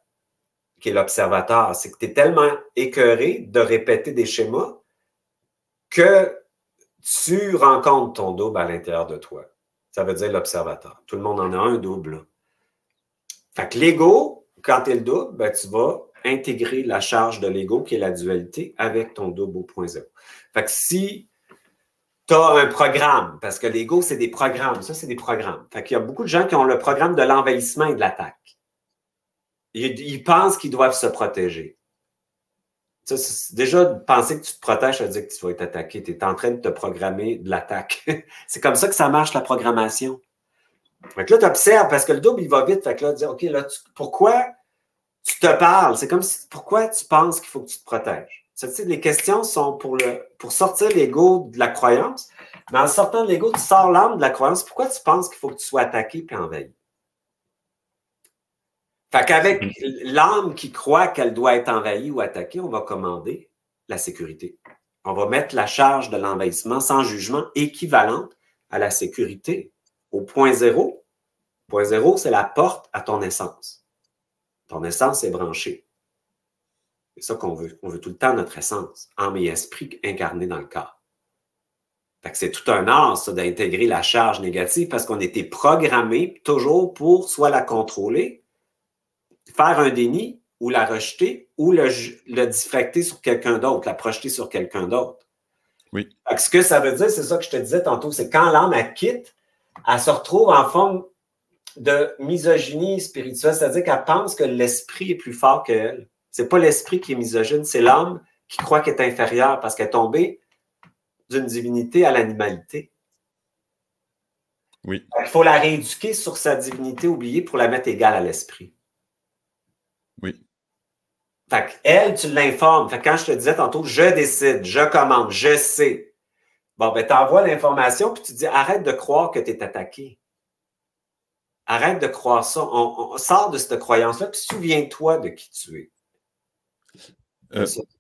qui est l'observateur. C'est que tu es tellement écœuré de répéter des schémas que tu rencontres ton double à l'intérieur de toi. Ça veut dire l'observateur. Tout le monde en a un double. Là. Fait que l'ego, quand tu es le double, ben, tu vas intégrer la charge de l'ego, qui est la dualité, avec ton double au point zéro. Fait que si tu as un programme, parce que l'ego, c'est des programmes. Ça, c'est des programmes. Fait qu'il y a beaucoup de gens qui ont le programme de l'envahissement et de l'attaque. Ils pensent qu'ils doivent se protéger. Ça, déjà, penser que tu te protèges, ça veut dire que tu vas être attaqué. Tu es en train de te programmer de l'attaque. C'est comme ça que ça marche, la programmation. Fait que là, tu observes, parce que le double, il va vite. Fait que là, tu dis, OK, là, pourquoi tu te parles? C'est comme si, pourquoi tu penses qu'il faut que tu te protèges? Les questions sont pour sortir l'ego de la croyance. Mais en sortant de l'ego, tu sors l'âme de la croyance. Pourquoi tu penses qu'il faut que tu sois attaqué puis envahi? Fait qu'avec l'âme qui croit qu'elle doit être envahie ou attaquée, on va commander la sécurité. On va mettre la charge de l'envahissement sans jugement équivalente à la sécurité. Au point zéro, point zéro, c'est la porte à ton essence. Ton essence est branchée. C'est ça qu'on veut. On veut tout le temps notre essence, âme et esprit incarnés dans le corps. Fait que c'est tout un art, ça, d'intégrer la charge négative parce qu'on était programmé toujours pour soit la contrôler, faire un déni ou la rejeter ou le diffracter sur quelqu'un d'autre, la projeter sur quelqu'un d'autre. Oui. Fait que ce que ça veut dire, c'est ça que je te disais tantôt, c'est quand l'âme, elle quitte, elle se retrouve en forme de misogynie spirituelle, c'est-à-dire qu'elle pense que l'esprit est plus fort qu'elle. C'est pas l'esprit qui est misogyne, c'est l'âme qui croit qu'elle est inférieure parce qu'elle est tombée d'une divinité à l'animalité. Oui. Il faut la rééduquer sur sa divinité oubliée pour la mettre égale à l'esprit. Oui. Fait qu'elle, tu l'informes. Fait que quand je te disais tantôt, je décide, je commande, je sais. Bon, ben, t'envoies l'information puis tu dis, arrête de croire que tu es attaqué. Arrête de croire ça. On sort de cette croyance-là puis souviens-toi de qui tu es.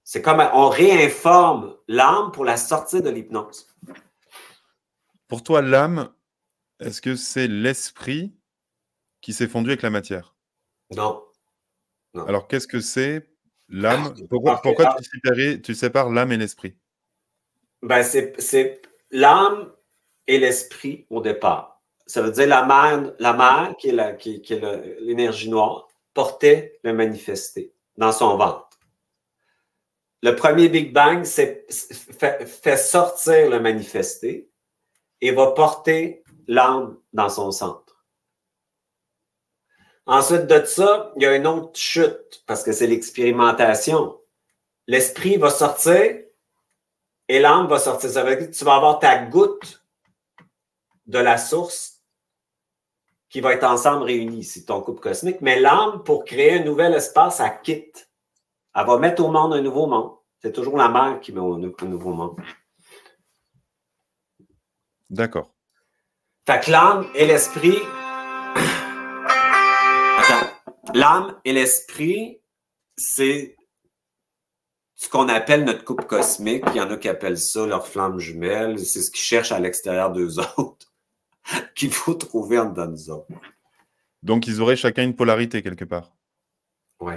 C'est comme on réinforme l'âme pour la sortir de l'hypnose. Pour toi, l'âme, est-ce que c'est l'esprit qui s'est fondu avec la matière? Non. Non. Alors, qu'est-ce que c'est l'âme? Pourquoi tu sépares l'âme et l'esprit? Ben, c'est l'âme et l'esprit au départ. Ça veut dire la mère qui est l'énergie noire, portait le manifesté dans son ventre. Le premier Big Bang fait sortir le manifesté et va porter l'âme dans son centre. Ensuite de ça, il y a une autre chute parce que c'est l'expérimentation. L'esprit va sortir et l'âme va sortir. Ça veut dire que tu vas avoir ta goutte de la source qui va être ensemble réunie ici, ton couple cosmique. Mais l'âme, pour créer un nouvel espace, elle quitte. Elle va mettre au monde un nouveau monde. C'est toujours la mère qui met un nouveau monde. D'accord. Fait que l'âme et l'esprit... L'âme et l'esprit, c'est ce qu'on appelle notre couple cosmique. Il y en a qui appellent ça leur flamme jumelle. C'est ce qu'ils cherchent à l'extérieur d'eux autres, qu'il faut trouver en dedans de nous autres. Donc, ils auraient chacun une polarité quelque part. Oui.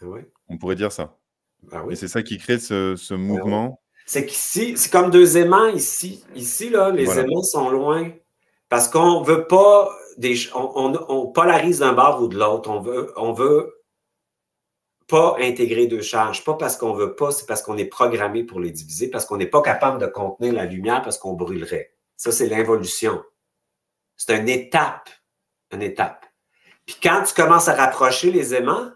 Oui. On pourrait dire ça. Ah oui. Et c'est ça qui crée ce mouvement. Oui. C'est qu'ici, c'est comme deux aimants ici. Ici, là, les aimants sont loin. Parce qu'on ne veut pas... on polarise d'un bord ou de l'autre. On veut pas intégrer deux charges. Pas parce qu'on veut pas, c'est parce qu'on est programmé pour les diviser, parce qu'on n'est pas capable de contenir la lumière, parce qu'on brûlerait. Ça, c'est l'involution. C'est une étape. Une étape. Puis quand tu commences à rapprocher les aimants,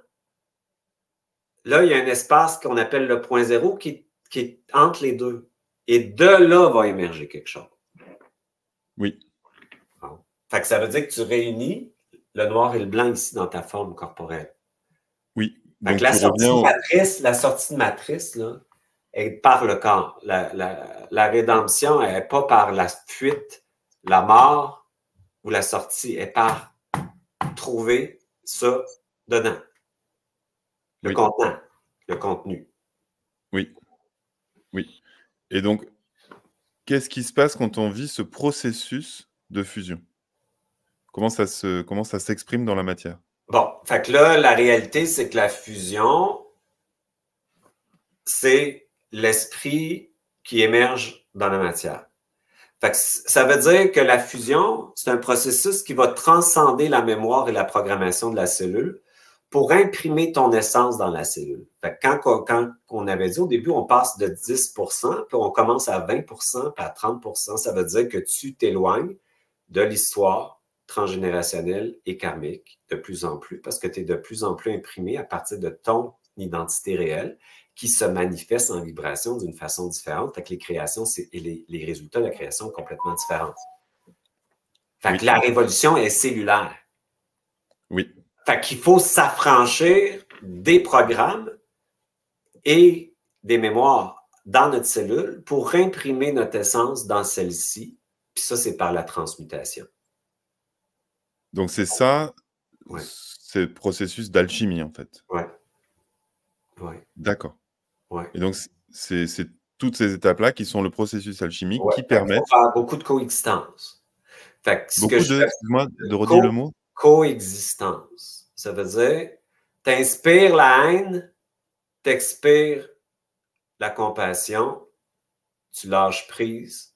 là, il y a un espace qu'on appelle le point zéro qui est entre les deux. Et de là va émerger quelque chose. Oui. Bon. Fait que ça veut dire que tu réunis le noir et le blanc ici dans ta forme corporelle. Oui. Fait que la sortie de matrice, là, est par le corps. La rédemption, elle n'est pas par la fuite, la mort ou la sortie, elle est par trouver ça dedans. Le contenant, le contenu. Oui. Oui. Et donc, qu'est-ce qui se passe quand on vit ce processus de fusion? Comment ça s'exprime dans la matière? Bon, fait que là, la réalité, c'est que la fusion, c'est l'esprit qui émerge dans la matière. Fait que ça veut dire que la fusion, c'est un processus qui va transcender la mémoire et la programmation de la cellule pour imprimer ton essence dans la cellule. Fait que quand on avait dit au début, on passe de 10%, puis on commence à 20%, puis à 30%, ça veut dire que tu t'éloignes de l'histoire transgénérationnelle et karmique de plus en plus, parce que tu es de plus en plus imprimé à partir de ton identité réelle qui se manifeste en vibration d'une façon différente. Fait que les créations et les résultats de la création sont complètement différents. Fait que la révolution est cellulaire. Oui. Fait qu'il faut s'affranchir des programmes et des mémoires dans notre cellule pour imprimer notre essence dans celle-ci. Puis ça, c'est par la transmutation. Donc, c'est ça. Ouais. c'est le processus d'alchimie, en fait. Ouais. Ouais. D'accord. Ouais. Et donc, c'est toutes ces étapes-là qui sont le processus alchimique Ouais. qui Fait qu'il faut permettent... faire beaucoup de coexistence. Fait que ce que Beaucoup je de... fais, Excuse-moi de redire le mot. coexistence. Ça veut dire, t'inspires la haine, t'expires la compassion, tu lâches prise,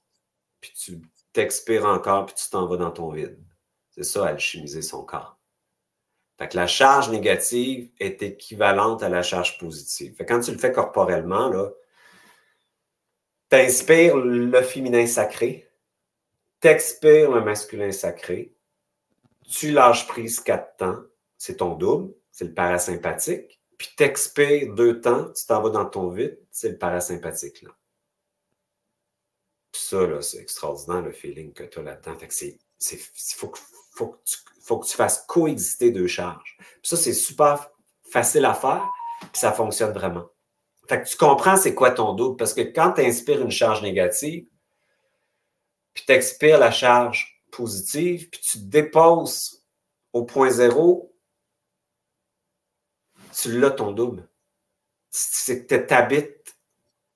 puis tu t'expires encore, puis tu t'en vas dans ton vide. C'est ça, alchimiser son corps. Fait que la charge négative est équivalente à la charge positive. Fait que quand tu le fais corporellement, là, t'inspires le féminin sacré, t'expires le masculin sacré, tu lâches prise 4 temps, c'est ton double, c'est le parasympathique, puis t'expires 2 temps, tu t'en vas dans ton vide, c'est le parasympathique, là. Puis ça, là, c'est extraordinaire, le feeling que tu as là-dedans. Fait que faut que tu fasses coexister 2 charges. Puis ça, c'est super facile à faire, puis ça fonctionne vraiment. Fait que tu comprends c'est quoi ton double, parce que quand tu inspires une charge négative, puis tu expires la charge positive, puis tu te déposes au point zéro, tu l'as ton double. C'est que tu habites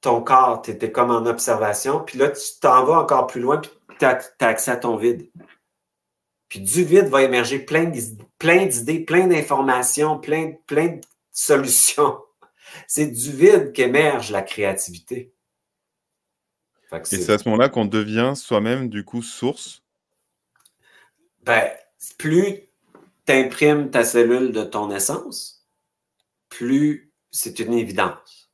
ton corps, tu es comme en observation, puis là, tu t'en vas encore plus loin, puis tu as accès à ton vide. Puis du vide va émerger plein d'idées, plein d'informations, plein de solutions. C'est du vide qu'émerge la créativité. Et c'est à ce moment-là qu'on devient soi-même, du coup, source. Ben, plus tu imprimes ta cellule de ton essence, plus c'est une évidence.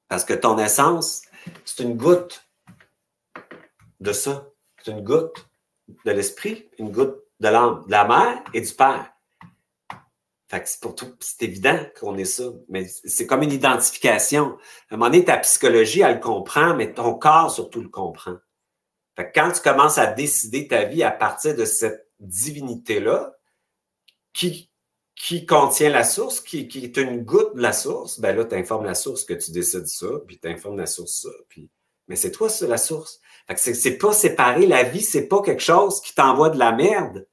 Parce que ton essence, c'est une goutte de ça. C'est une goutte de l'esprit, une goutte de l'âme, de la mère et du père. Fait que c'est pour tout, c'est évident qu'on est ça. Mais c'est comme une identification. À un moment donné, ta psychologie, elle le comprend, mais ton corps surtout le comprend. Fait que quand tu commences à décider ta vie à partir de cette divinité-là, qui contient la source, qui est une goutte de la source, ben là, tu informes la source que tu décides ça, puis tu informes la source ça. Puis... Mais c'est toi, ça, la source. Fait que c'est pas séparé. La vie, c'est pas quelque chose qui t'envoie de la merde.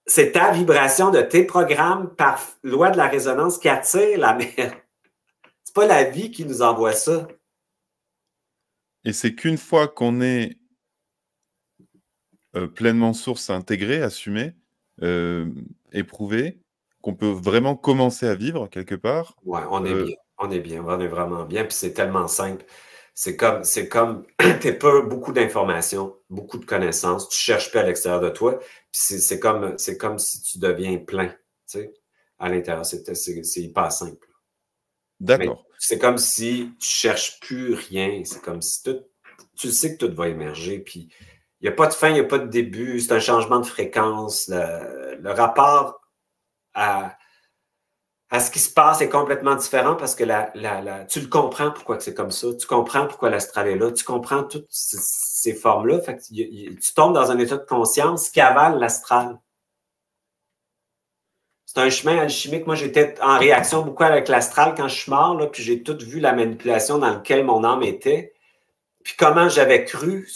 C'est ta vibration de tes programmes par loi de la résonance qui attire la merde. C'est pas la vie qui nous envoie ça. Et c'est qu'une fois qu'on est pleinement source intégrée, assumée, éprouvée, qu'on peut vraiment commencer à vivre quelque part. Ouais, on est bien. On est bien. On est vraiment bien. Puis c'est tellement simple. C'est comme tu pas beaucoup d'informations, beaucoup de connaissances, tu cherches plus à l'extérieur de toi, puis c'est comme si tu deviens plein, tu sais, à l'intérieur. C'est hyper simple. D'accord. C'est comme si tu cherches plus rien. C'est comme si tu sais que tout va émerger, puis il n'y a pas de fin, il n'y a pas de début, c'est un changement de fréquence. Le rapport à ce qui se passe est complètement différent parce que tu le comprends pourquoi c'est comme ça. Tu comprends pourquoi l'astral est là. Tu comprends toutes ces formes-là. Fait que tu tombes dans un état de conscience qui avale l'astral. C'est un chemin alchimique. Moi, j'étais en réaction beaucoup avec l'astral quand je suis mort, là, puis j'ai tout vu la manipulation dans laquelle mon âme était, puis comment j'avais cru,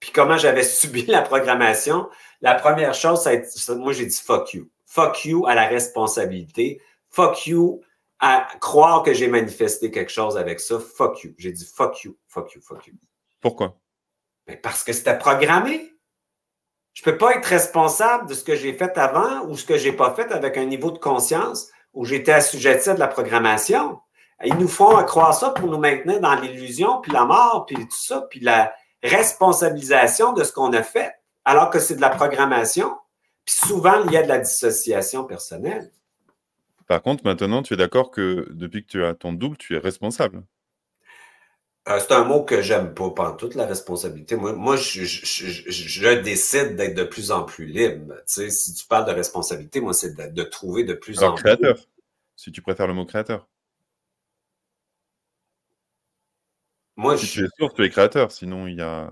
puis comment j'avais subi la programmation. La première chose, moi, j'ai dit « fuck you ». Fuck you à la responsabilité. Fuck you à croire que j'ai manifesté quelque chose avec ça. Fuck you. J'ai dit fuck you, fuck you, fuck you. Pourquoi? Ben parce que c'était programmé. Je ne peux pas être responsable de ce que j'ai fait avant ou ce que je n'ai pas fait avec un niveau de conscience où j'étais assujetti à de la programmation. Ils nous font croire ça pour nous maintenir dans l'illusion, puis la mort, puis tout ça, puis la responsabilisation de ce qu'on a fait, alors que c'est de la programmation. Puis souvent, il y a de la dissociation personnelle. Par contre, maintenant, tu es d'accord que depuis que tu as ton double, tu es responsable? C'est un mot que j'aime pas pantoute, la responsabilité. Moi je décide d'être de plus en plus libre. Tu sais, si tu parles de responsabilité, moi, c'est de trouver de plus en plus... créateur, si tu préfères le mot créateur. Moi, si tu es source, tu es créateur, sinon il y a...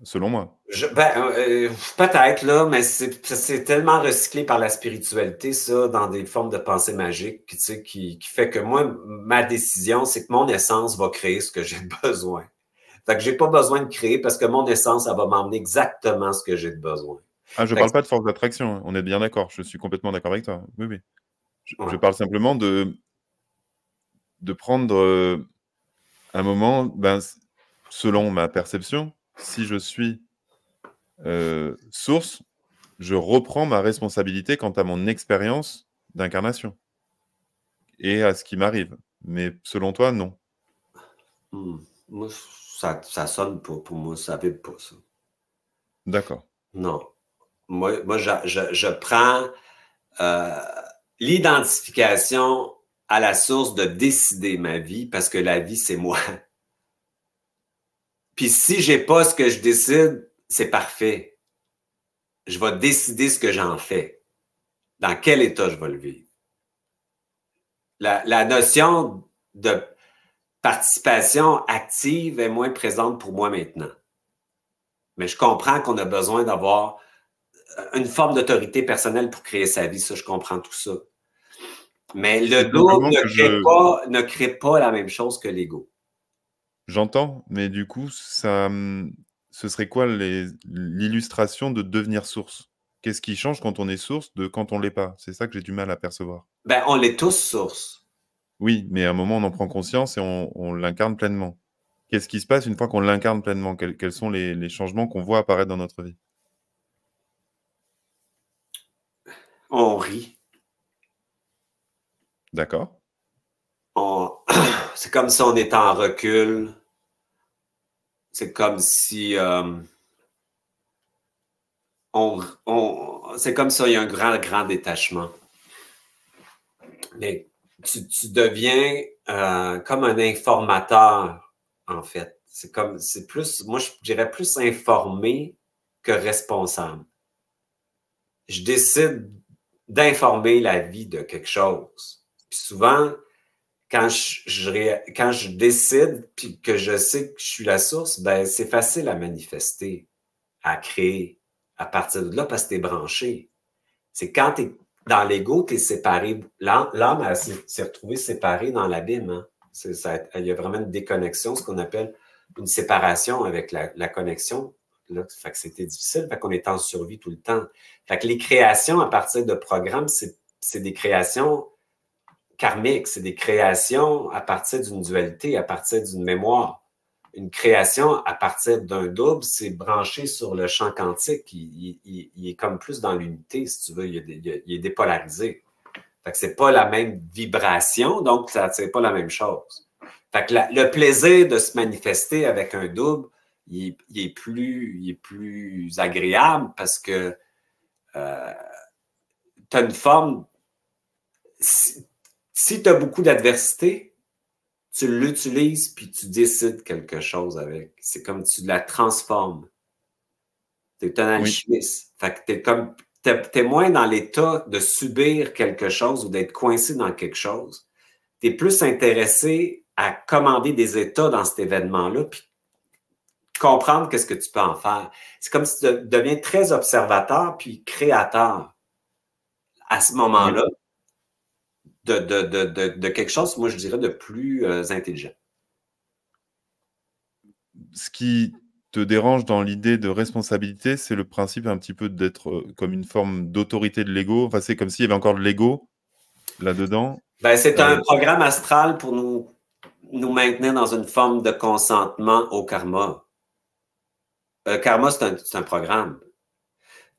Selon moi. Peut-être, là, mais c'est tellement recyclé par la spiritualité, ça, dans des formes de pensée magique, tu sais, qui fait que moi, ma décision, c'est que mon essence va créer ce que j'ai besoin. Fait que j'ai pas besoin de créer parce que mon essence, elle va m'emmener exactement ce que j'ai de besoin. Ah, je ne parle pas de force d'attraction, hein. On est bien d'accord. Je suis complètement d'accord avec toi. Oui, oui. Je parle simplement de prendre un moment, ben, selon ma perception, si je suis source, je reprends ma responsabilité quant à mon expérience d'incarnation et à ce qui m'arrive. Mais selon toi, non. Moi, ça sonne pas pour moi, ça vibre pas, ça. D'accord. Non. Moi je prends l'identification à la source de décider ma vie parce que la vie, c'est moi. Puis si j'ai pas ce que je décide, c'est parfait. Je vais décider ce que j'en fais. Dans quel état je vais le vivre. La notion de participation active est moins présente pour moi maintenant. Mais je comprends qu'on a besoin d'avoir une forme d'autorité personnelle pour créer sa vie. Ça, je comprends tout ça. Mais le double ne crée pas la même chose que l'ego. J'entends, mais du coup, ça, ce serait quoi l'illustration de devenir source? Qu'est-ce qui change quand on est source de quand on ne l'est pas? C'est ça que j'ai du mal à percevoir. Ben, on l'est tous source. Oui, mais à un moment, on en prend conscience et on l'incarne pleinement. Qu'est-ce qui se passe une fois qu'on l'incarne pleinement? Quels sont les changements qu'on voit apparaître dans notre vie? On rit. D'accord. C'est comme si on était en recul. C'est comme si c'est comme s'il y a un grand détachement. Mais tu deviens comme un informateur, en fait. C'est plus, moi, je dirais plus informé que responsable. Je décide d'informer la vie de quelque chose. Puis souvent, quand je décide puis que je sais que je suis la source, ben c'est facile à manifester, à créer à partir de là parce que tu es branché. C'est quand tu es dans l'ego, tu es séparé. L'âme, elle s'est retrouvée séparée dans l'abîme. Hein. Il y a vraiment une déconnexion, ce qu'on appelle une séparation avec la connexion. Là, fait que c'était difficile, fait qu'on est en survie tout le temps. Fait que les créations à partir de programmes, c'est des créations karmiques, c'est des créations à partir d'une dualité, à partir d'une mémoire. Une création à partir d'un double, c'est branché sur le champ quantique. Il est comme plus dans l'unité, si tu veux. Il est dépolarisé. Fait que c'est pas la même vibration, donc c'est pas la même chose. Fait que le plaisir de se manifester avec un double, il est plus agréable parce que tu as une forme. Si tu as beaucoup d'adversité, tu l'utilises puis tu décides quelque chose avec. C'est comme tu la transformes. Tu es un alchimiste. Fait que t'es moins dans l'état de subir quelque chose ou d'être coincé dans quelque chose. Tu es plus intéressé à commander des états dans cet événement-là puis comprendre qu'est-ce que tu peux en faire. C'est comme si tu deviens très observateur puis créateur à ce moment-là. Oui. De quelque chose, moi, je dirais, de plus intelligent. Ce qui te dérange dans l'idée de responsabilité, c'est le principe un petit peu d'être comme une forme d'autorité de l'ego. Enfin, c'est comme s'il y avait encore de l'ego là-dedans. Ben, c'est un programme astral pour nous maintenir dans une forme de consentement au karma. Karma, c'est un programme.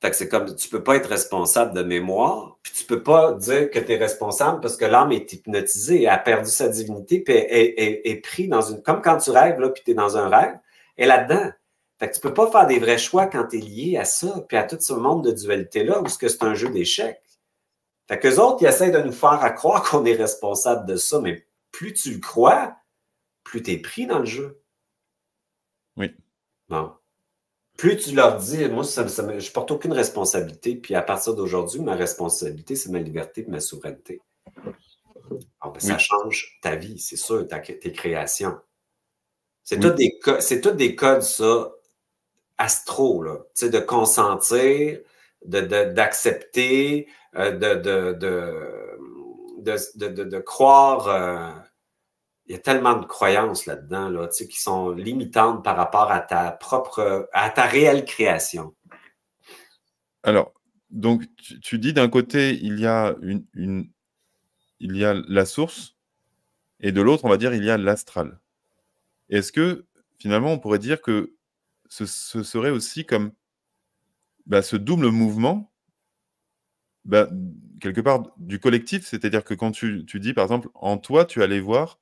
Fait que c'est comme, tu peux pas être responsable de mémoire, puis tu peux pas dire que tu es responsable parce que l'âme est hypnotisée, elle a perdu sa divinité, puis elle est pris dans une... Comme quand tu rêves, là, puis tu es dans un rêve, elle est là-dedans. Fait que tu peux pas faire des vrais choix quand tu es lié à ça, puis à tout ce monde de dualité-là, où c'est un jeu d'échecs. Fait qu'eux autres, ils essaient de nous faire à croire qu'on est responsable de ça, mais plus tu le crois, plus tu es pris dans le jeu. Oui. Bon. Plus tu leur dis, moi, je porte aucune responsabilité, puis à partir d'aujourd'hui, ma responsabilité, c'est ma liberté et ma souveraineté. Alors, ben, ça change ta vie, c'est sûr, tes créations. C'est tous des codes, ça, astro, là. Tu sais, de consentir, d'accepter, de croire. Il y a tellement de croyances là-dedans, là, tu sais, qui sont limitantes par rapport à ta réelle création. Alors, donc, tu dis d'un côté, il y a il y a la source, et de l'autre, on va dire, il y a l'astral. Est-ce que, finalement, on pourrait dire que ce serait aussi comme ce double mouvement, quelque part, du collectif, c'est-à-dire que quand tu dis, par exemple, en toi, tu allais voir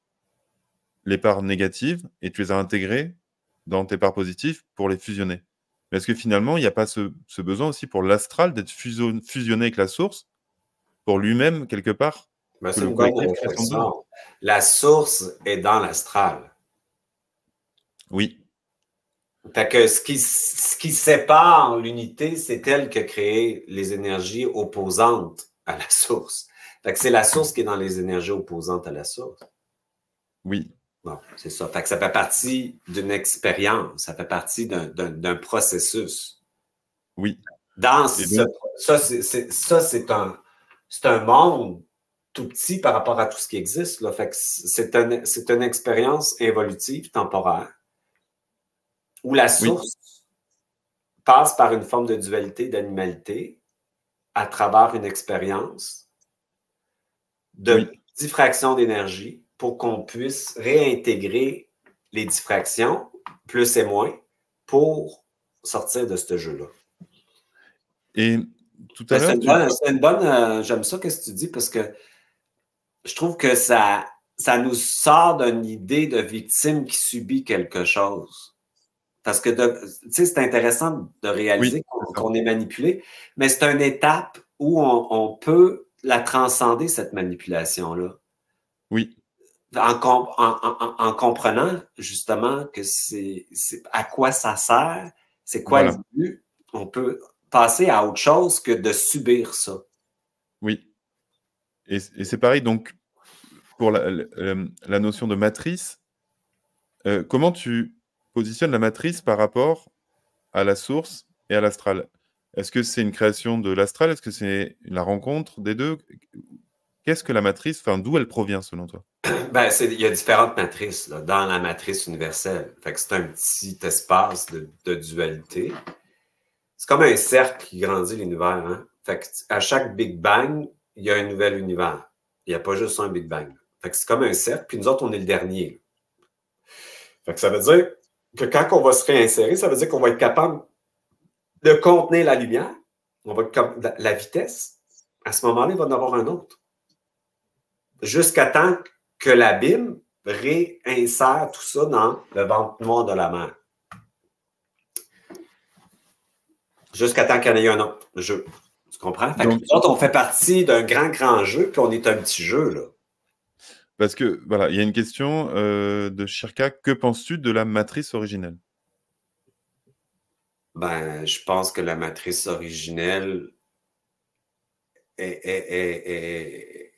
les parts négatives et tu les as intégrées dans tes parts positives pour les fusionner. Mais est-ce que finalement, il n'y a pas ce besoin aussi pour l'astral d'être fusionné avec la source pour lui-même, quelque part, que C'est le une bonne collectif crée son double? réflexion. La source est dans l'astral. Oui. Fait que ce qui sépare l'unité, c'est elle qui a créé les énergies opposantes à la source. Fait que c'est la source qui est dans les énergies opposantes à la source. Oui. Bon, c'est ça. Fait que ça fait partie d'une expérience, ça fait partie d'un processus. Oui. Dans ça, c'est un monde tout petit par rapport à tout ce qui existe. Là. Fait que c'est une expérience évolutive, temporaire, où la Oui. source passe par une forme de dualité, d'animalité, à travers une expérience de diffraction d'énergie pour qu'on puisse réintégrer les diffractions, plus et moins, pour sortir de ce jeu-là. Et tout à l'heure, c'est une bonne j'aime ça que tu dis parce que je trouve que ça nous sort d'une idée de victime qui subit quelque chose. Parce que, tu sais, c'est intéressant de réaliser qu'on est manipulé, mais c'est une étape où on peut la transcender, cette manipulation-là. Oui. En comprenant justement que c'est à quoi ça sert, c'est quoi le but, on peut passer à autre chose que de subir ça. Oui. Et c'est pareil, donc, pour la notion de matrice, comment tu positionnes la matrice par rapport à la source et à l'astral? Est-ce que c'est une création de l'astral? Est-ce que c'est la rencontre des deux? Qu'est-ce que la matrice, enfin, d'où elle provient selon toi? Il y a différentes matrices là, dans la matrice universelle. Fait que c'est un petit espace de dualité. C'est comme un cercle qui grandit l'univers. Hein? Fait que à chaque Big Bang, il y a un nouvel univers. Il n'y a pas juste un Big Bang. Fait que c'est comme un cercle, puis nous autres, on est le dernier. Fait que ça veut dire que quand on va se réinsérer, ça veut dire qu'on va être capable de contenir la lumière, on va être comme la vitesse. À ce moment-là, il va en avoir un autre. Jusqu'à temps que l'abîme réinsère tout ça dans le ventre noir de la mer. Jusqu'à temps qu'il y en ait un autre jeu. Tu comprends? Fait que nous autres, on fait partie d'un grand jeu, puis on est un petit jeu, là. Parce que, voilà, il y a une question de Shirka. Que penses-tu de la matrice originelle? Je pense que la matrice originelle est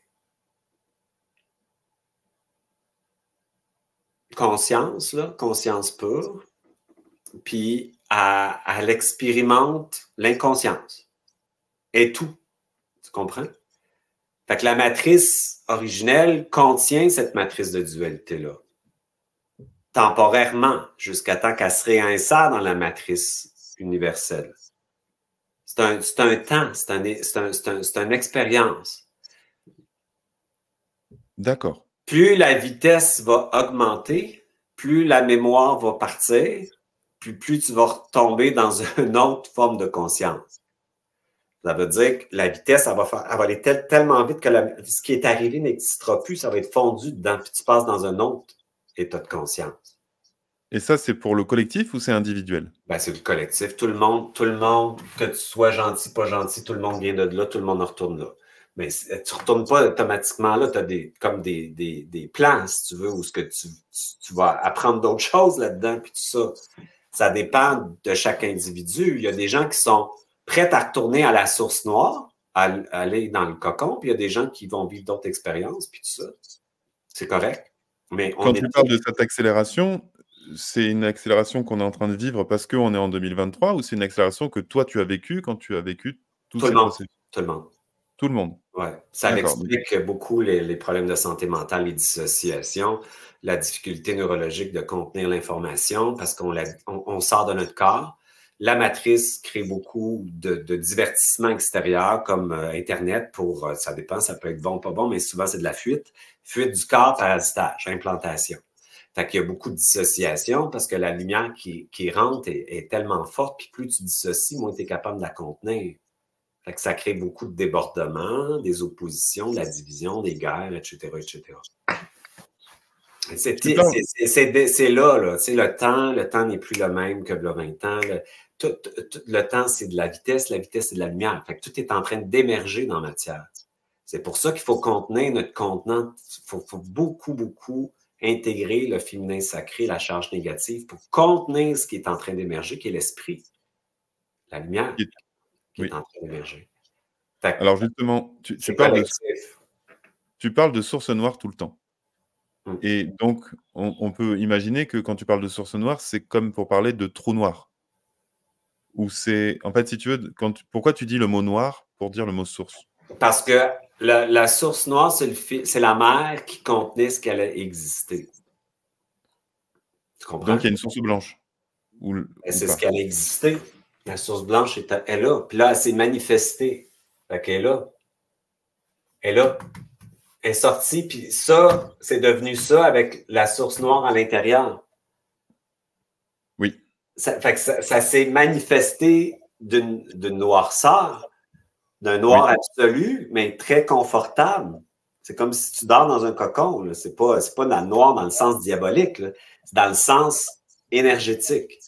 conscience, là, conscience pure, puis elle expérimente l'inconscience. Et tout. Tu comprends? Fait que la matrice originelle contient cette matrice de dualité-là. Temporairement, jusqu'à temps qu'elle se réinsère dans la matrice universelle. C'est un temps, c'est une expérience. D'accord. Plus la vitesse va augmenter, plus la mémoire va partir, plus tu vas retomber dans une autre forme de conscience. Ça veut dire que la vitesse, elle va aller tellement vite que ce qui est arrivé n'existera plus, ça va être fondu dedans, puis tu passes dans un autre état de conscience. Et ça, c'est pour le collectif ou c'est individuel? C'est le collectif. Tout le monde, que tu sois gentil, pas gentil, tout le monde vient de là, tout le monde en retourne là. Mais tu ne retournes pas automatiquement là, tu as des plans, si tu veux, où ce que tu vas apprendre d'autres choses là-dedans, puis tout ça. Ça dépend de chaque individu. Il y a des gens qui sont prêts à retourner à la source noire, à aller dans le cocon, puis il y a des gens qui vont vivre d'autres expériences, puis tout ça. C'est correct. Mais quand tu parles de cette accélération, c'est une accélération qu'on est en train de vivre parce qu'on est en 2023 ou c'est une accélération que toi, tu as vécue quand tu as vécu tous ces processus? Tout le monde. Tout le monde. Oui, ça explique beaucoup les problèmes de santé mentale, les dissociations, la difficulté neurologique de contenir l'information parce qu'on sort de notre corps. La matrice crée beaucoup de divertissements extérieurs comme Internet pour, ça dépend, ça peut être bon ou pas bon, mais souvent c'est de la fuite. Fuite du corps, parasitage, implantation. Fait qu'il y a beaucoup de dissociation parce que la lumière qui rentre est tellement forte, puis plus tu dissocies, moins tu es capable de la contenir. Fait que ça crée beaucoup de débordements, des oppositions, de la division, des guerres, etc., etc. C'est là, tu sais, le temps n'est plus le même que le 20 ans. Le temps, c'est de la vitesse c'est de la lumière. Fait que tout est en train d'émerger dans la matière. C'est pour ça qu'il faut contenir notre contenant. Il faut beaucoup, beaucoup intégrer le féminin sacré, la charge négative, pour contenir ce qui est en train d'émerger, qui est l'esprit. La lumière qui est en train d'émerger. Alors justement, tu parles de source noire tout le temps. Et donc, on peut imaginer que quand tu parles de source noire, c'est comme pour parler de trou noir. Ou c'est, en fait, si tu veux, pourquoi tu dis le mot noir pour dire le mot source? Parce que la source noire, c'est la mer qui contenait ce qu'elle a existé. Tu comprends? Donc, il y a une source blanche. C'est ce qu'elle a existé. La source blanche est là. Puis là, elle s'est manifestée. Fait qu'elle est là. Elle est là. Elle est sortie, puis ça, c'est devenu ça avec la source noire à l'intérieur. Oui. Fait que ça s'est manifesté d'une noirceur, d'un noir absolu, mais très confortable. C'est comme si tu dors dans un cocon. C'est pas dans le noir dans le sens diabolique. C'est dans le sens énergétique.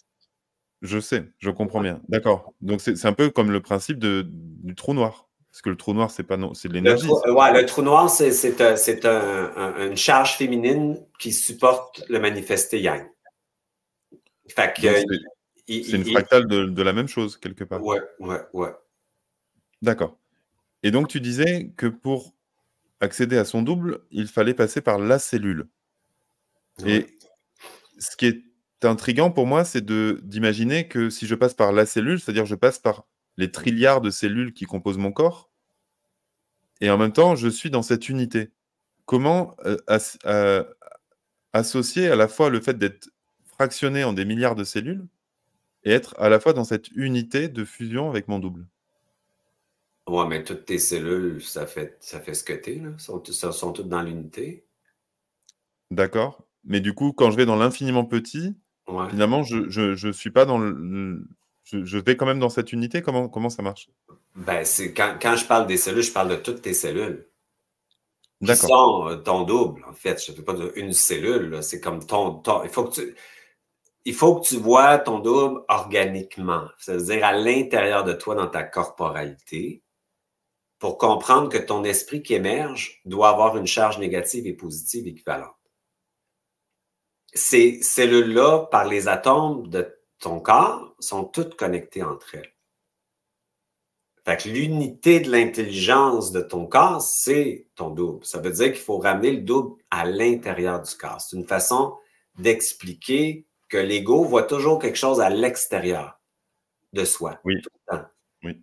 Je sais, je comprends bien. D'accord. Donc, c'est un peu comme le principe du trou noir. Parce que le trou noir, c'est de l'énergie. Le trou noir, c'est une charge féminine qui supporte le manifesté yang. Fait que c'est une fractale de la même chose, quelque part. Ouais. D'accord. Et donc, tu disais que pour accéder à son double, il fallait passer par la cellule. Ouais. Et ce qui est intriguant pour moi, c'est d'imaginer que si je passe par la cellule, c'est-à-dire je passe par les trilliards de cellules qui composent mon corps, et en même temps, je suis dans cette unité. Comment associer à la fois le fait d'être fractionné en des milliards de cellules et être à la fois dans cette unité de fusion avec mon double? Ouais, mais toutes tes cellules, ça fait ce que t'es, là. Sont toutes dans l'unité. D'accord. Mais du coup, quand je vais dans l'infiniment petit, finalement, je suis pas dans je vais quand même dans cette unité. Comment ça marche? Ben, quand je parle des cellules, je parle de toutes tes cellules. Qui sont ton double, en fait. Je ne fais pas d'une cellule. C'est comme il faut que tu vois ton double organiquement. C'est-à-dire à l'intérieur de toi, dans ta corporalité, pour comprendre que ton esprit qui émerge doit avoir une charge négative et positive équivalente. Ces cellules-là, par les atomes de ton corps, sont toutes connectées entre elles. Fait que l'unité de l'intelligence de ton corps, c'est ton double. Ça veut dire qu'il faut ramener le double à l'intérieur du corps. C'est une façon d'expliquer que l'ego voit toujours quelque chose à l'extérieur de soi. Oui. Tout le temps. Oui.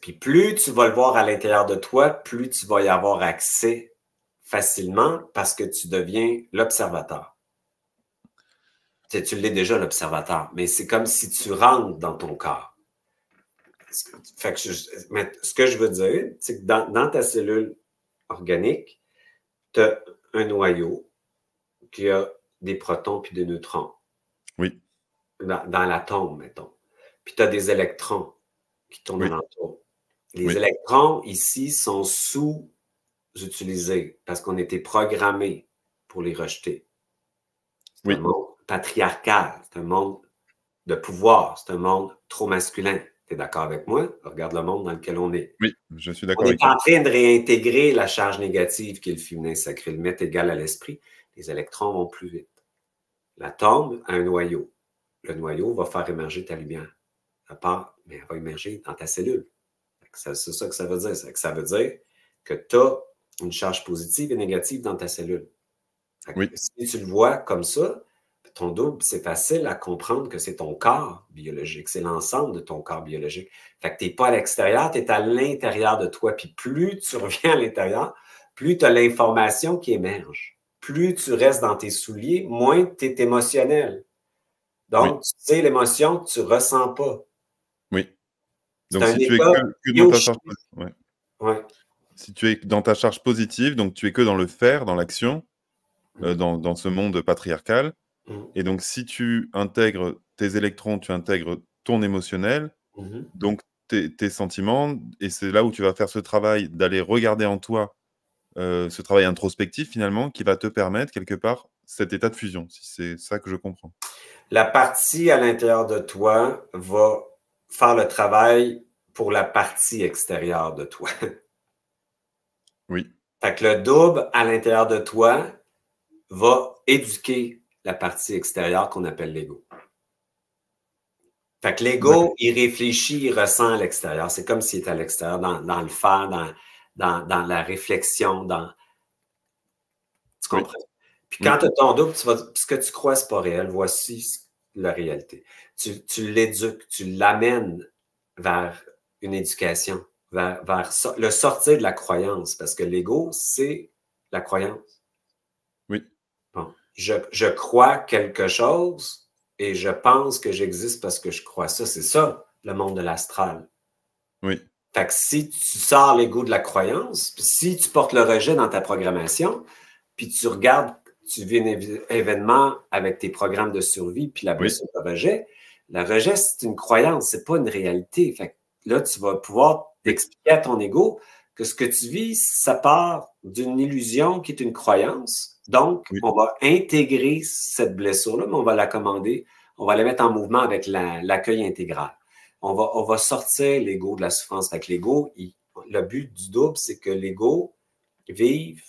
Puis plus tu vas le voir à l'intérieur de toi, plus tu vas y avoir accès facilement parce que tu deviens l'observateur. Tu l'es déjà, l'observateur, mais c'est comme si tu rentres dans ton corps. Fait que ce que je veux dire, c'est que dans ta cellule organique, tu as un noyau qui a des protons puis des neutrons. Oui. Dans l'atome, mettons. Puis tu as des électrons qui tournent alentour. Les électrons, ici, sont sous-utilisés parce qu'on était programmés pour les rejeter. C'est un monde patriarcal, c'est un monde de pouvoir, c'est un monde trop masculin. Tu es d'accord avec moi? Regarde le monde dans lequel on est. Oui, je suis d'accord. On est en train de réintégrer la charge négative qui est le féminin sacré, le mettre égal à l'esprit. Les électrons vont plus vite. L'atome a un noyau. Le noyau va faire émerger ta lumière. À part, mais elle va émerger dans ta cellule. C'est ça que ça veut dire. Ça veut dire que tu as une charge positive et négative dans ta cellule. Si tu le vois comme ça, ton double, c'est facile à comprendre que c'est ton corps biologique. C'est l'ensemble de ton corps biologique. Fait que tu n'es pas à l'extérieur, tu es à l'intérieur de toi. Puis plus tu reviens à l'intérieur, plus tu as l'information qui émerge. Plus tu restes dans tes souliers, moins tu es émotionnel. Donc, tu sais l'émotion que tu ne ressens pas. Donc, si tu es que dans ta charge, ouais. Ouais. Si tu es dans ta charge positive, donc tu es que dans le faire, dans l'action, dans ce monde patriarcal. Et donc, si tu intègres tes électrons, tu intègres ton émotionnel, donc tes sentiments, et c'est là où tu vas faire ce travail d'aller regarder en toi, ce travail introspectif finalement, qui va te permettre quelque part cet état de fusion, si c'est ça que je comprends. La partie à l'intérieur de toi va faire le travail pour la partie extérieure de toi. Oui. Fait que le double à l'intérieur de toi va éduquer la partie extérieure qu'on appelle l'ego. Fait que l'ego, il réfléchit, il ressent à l'extérieur. C'est comme s'il était à l'extérieur, dans le faire, dans la réflexion, tu comprends? Oui. Puis quand tu as ton double, ce que tu crois, c'est pas réel. Voici la réalité. Tu l'éduques, tu l'amènes vers une éducation, vers le sortir de la croyance, parce que l'ego, c'est la croyance. Oui. Bon, je crois quelque chose et je pense que j'existe parce que je crois ça. C'est ça, le monde de l'astral. Oui. Fait que si tu sors l'ego de la croyance, si tu portes le rejet dans ta programmation, puis tu regardes, tu vis un événement avec tes programmes de survie, puis la blessure de rejet, le rejet, c'est une croyance, c'est pas une réalité. Fait que là, tu vas pouvoir expliquer à ton ego que ce que tu vis, ça part d'une illusion qui est une croyance. Donc, on va intégrer cette blessure-là, mais on va la commander, on va la mettre en mouvement avec l'accueil intégral. On va sortir l'ego de la souffrance. Fait que l'ego, le but du double, c'est que l'ego vive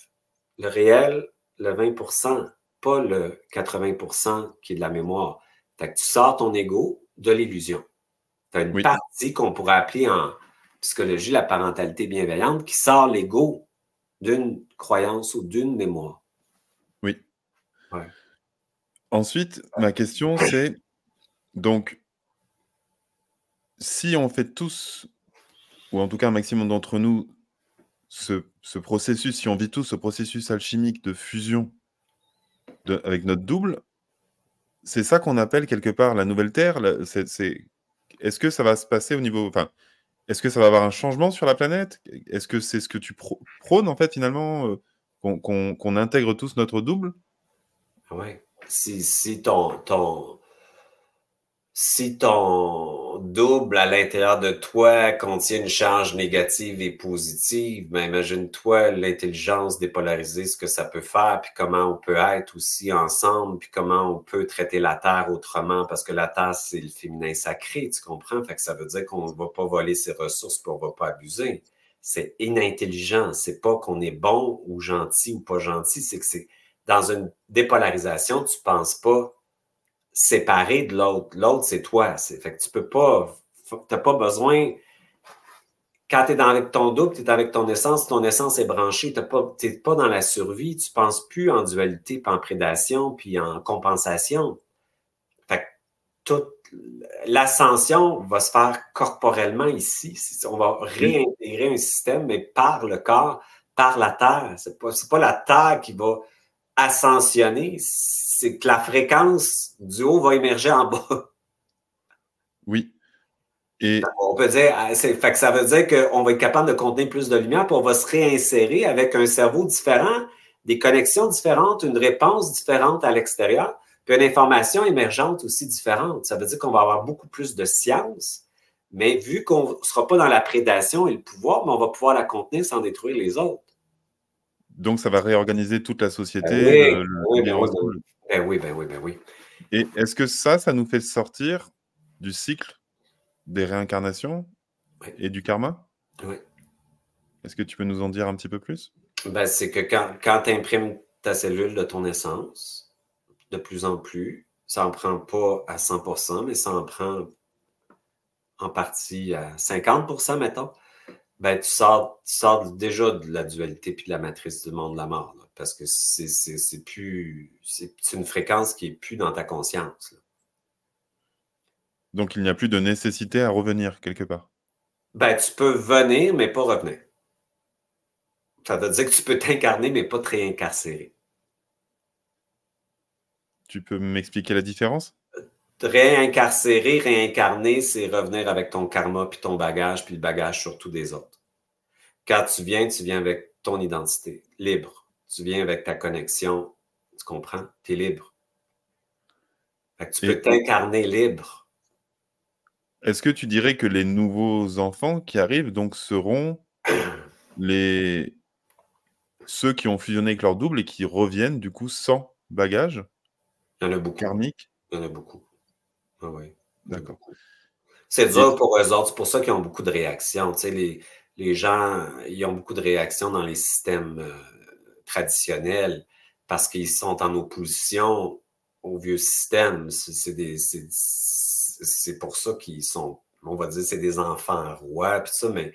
le réel, le 20%, pas le 80% qui est de la mémoire. Fait que tu sors ton ego de l'illusion. Tu as une partie qu'on pourrait appeler en psychologie la parentalité bienveillante qui sort l'ego d'une croyance ou d'une mémoire. Oui. Ouais. Ensuite, ma question, c'est donc, si on fait tous, ou en tout cas un maximum d'entre nous, ce processus, si on vit tous ce processus alchimique de fusion avec notre double, c'est ça qu'on appelle quelque part la nouvelle Terre. Est-ce que ça va se passer au niveau... Enfin, est-ce que ça va avoir un changement sur la planète? Est-ce que c'est ce que tu prônes, en fait, finalement, qu'on intègre tous notre double? Oui. Si ton double à l'intérieur de toi contient une charge négative et positive, ben imagine-toi l'intelligence dépolarisée, ce que ça peut faire, puis comment on peut être aussi ensemble, puis comment on peut traiter la Terre autrement, parce que la Terre, c'est le féminin sacré, tu comprends? Fait que ça veut dire qu'on ne va pas voler ses ressources, puis on ne va pas abuser. C'est inintelligent. C'est pas qu'on est bon ou gentil ou pas gentil, c'est que c'est dans une dépolarisation, tu ne penses pas séparé de l'autre. L'autre, c'est toi. Fait que tu peux pas, t'as pas besoin, quand tu es avec ton double, tu es avec ton essence est branchée, tu n'es pas dans la survie, tu penses plus en dualité, puis en prédation, puis en compensation. Fait que toute l'ascension va se faire corporellement ici. On va réintégrer un système, mais par le corps, par la terre. C'est pas la terre qui va ascensionner, c'est que la fréquence du haut va émerger en bas. Oui. Et on peut dire, fait que ça veut dire qu'on va être capable de contenir plus de lumière, puis on va se réinsérer avec un cerveau différent, des connexions différentes, une réponse différente à l'extérieur, puis une information émergente aussi différente. Ça veut dire qu'on va avoir beaucoup plus de science, mais vu qu'on ne sera pas dans la prédation et le pouvoir, mais on va pouvoir la contenir sans détruire les autres. Donc, ça va réorganiser toute la société. Ben oui. Et est-ce que ça nous fait sortir du cycle des réincarnations et du karma? Oui. Est-ce que tu peux nous en dire un petit peu plus? Ben, c'est que quand tu imprimes ta cellule de ton essence, de plus en plus, ça en prend pas à 100%, mais ça en prend en partie à 50%, mettons, ben, tu sors déjà de la dualité puis de la matrice du monde de la mort, là, parce que c'est une fréquence qui est plus dans ta conscience, là. Donc, il n'y a plus de nécessité à revenir quelque part. Ben, tu peux venir, mais pas revenir. Ça veut dire que tu peux t'incarner, mais pas te réincarcérer. Tu peux m'expliquer la différence? réincarcérer, réincarner, c'est revenir avec ton karma, puis ton bagage, puis le bagage surtout des autres. Quand tu viens avec ton identité, libre. Tu viens avec ta connexion, tu comprends? Tu es libre. Fait que tu peux t'incarner libre. Est-ce que tu dirais que les nouveaux enfants qui arrivent donc seront ceux qui ont fusionné avec leur double et qui reviennent du coup sans bagage Il y en a beaucoup. karmique? Il y en a beaucoup. Ah oui. D'accord. C'est dur pour eux autres. C'est pour ça qu'ils ont beaucoup de réactions. Tu sais, les gens, ils ont beaucoup de réactions dans les systèmes traditionnels parce qu'ils sont en opposition au vieux système. C'est pour ça qu'ils sont, on va dire, c'est des enfants rois, puis ça, mais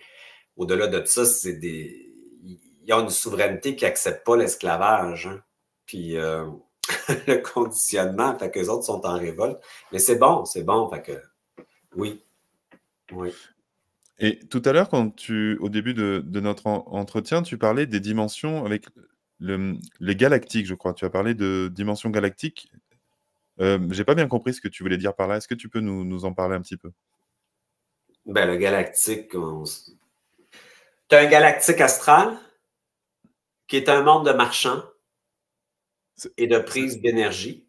au-delà de ça, ils ont une souveraineté qui n'accepte pas l'esclavage. Hein. Puis le conditionnement, fait qu'eux autres sont en révolte. Mais c'est bon, fait que oui. Oui. Et tout à l'heure, au début de notre entretien, tu parlais des dimensions avec les galactiques, je crois. Tu as parlé de dimensions galactiques. J'ai pas bien compris ce que tu voulais dire par là. Est-ce que tu peux nous en parler un petit peu? Ben, le galactique, tu as un galactique astral qui est un monde de marchands et de prise d'énergie.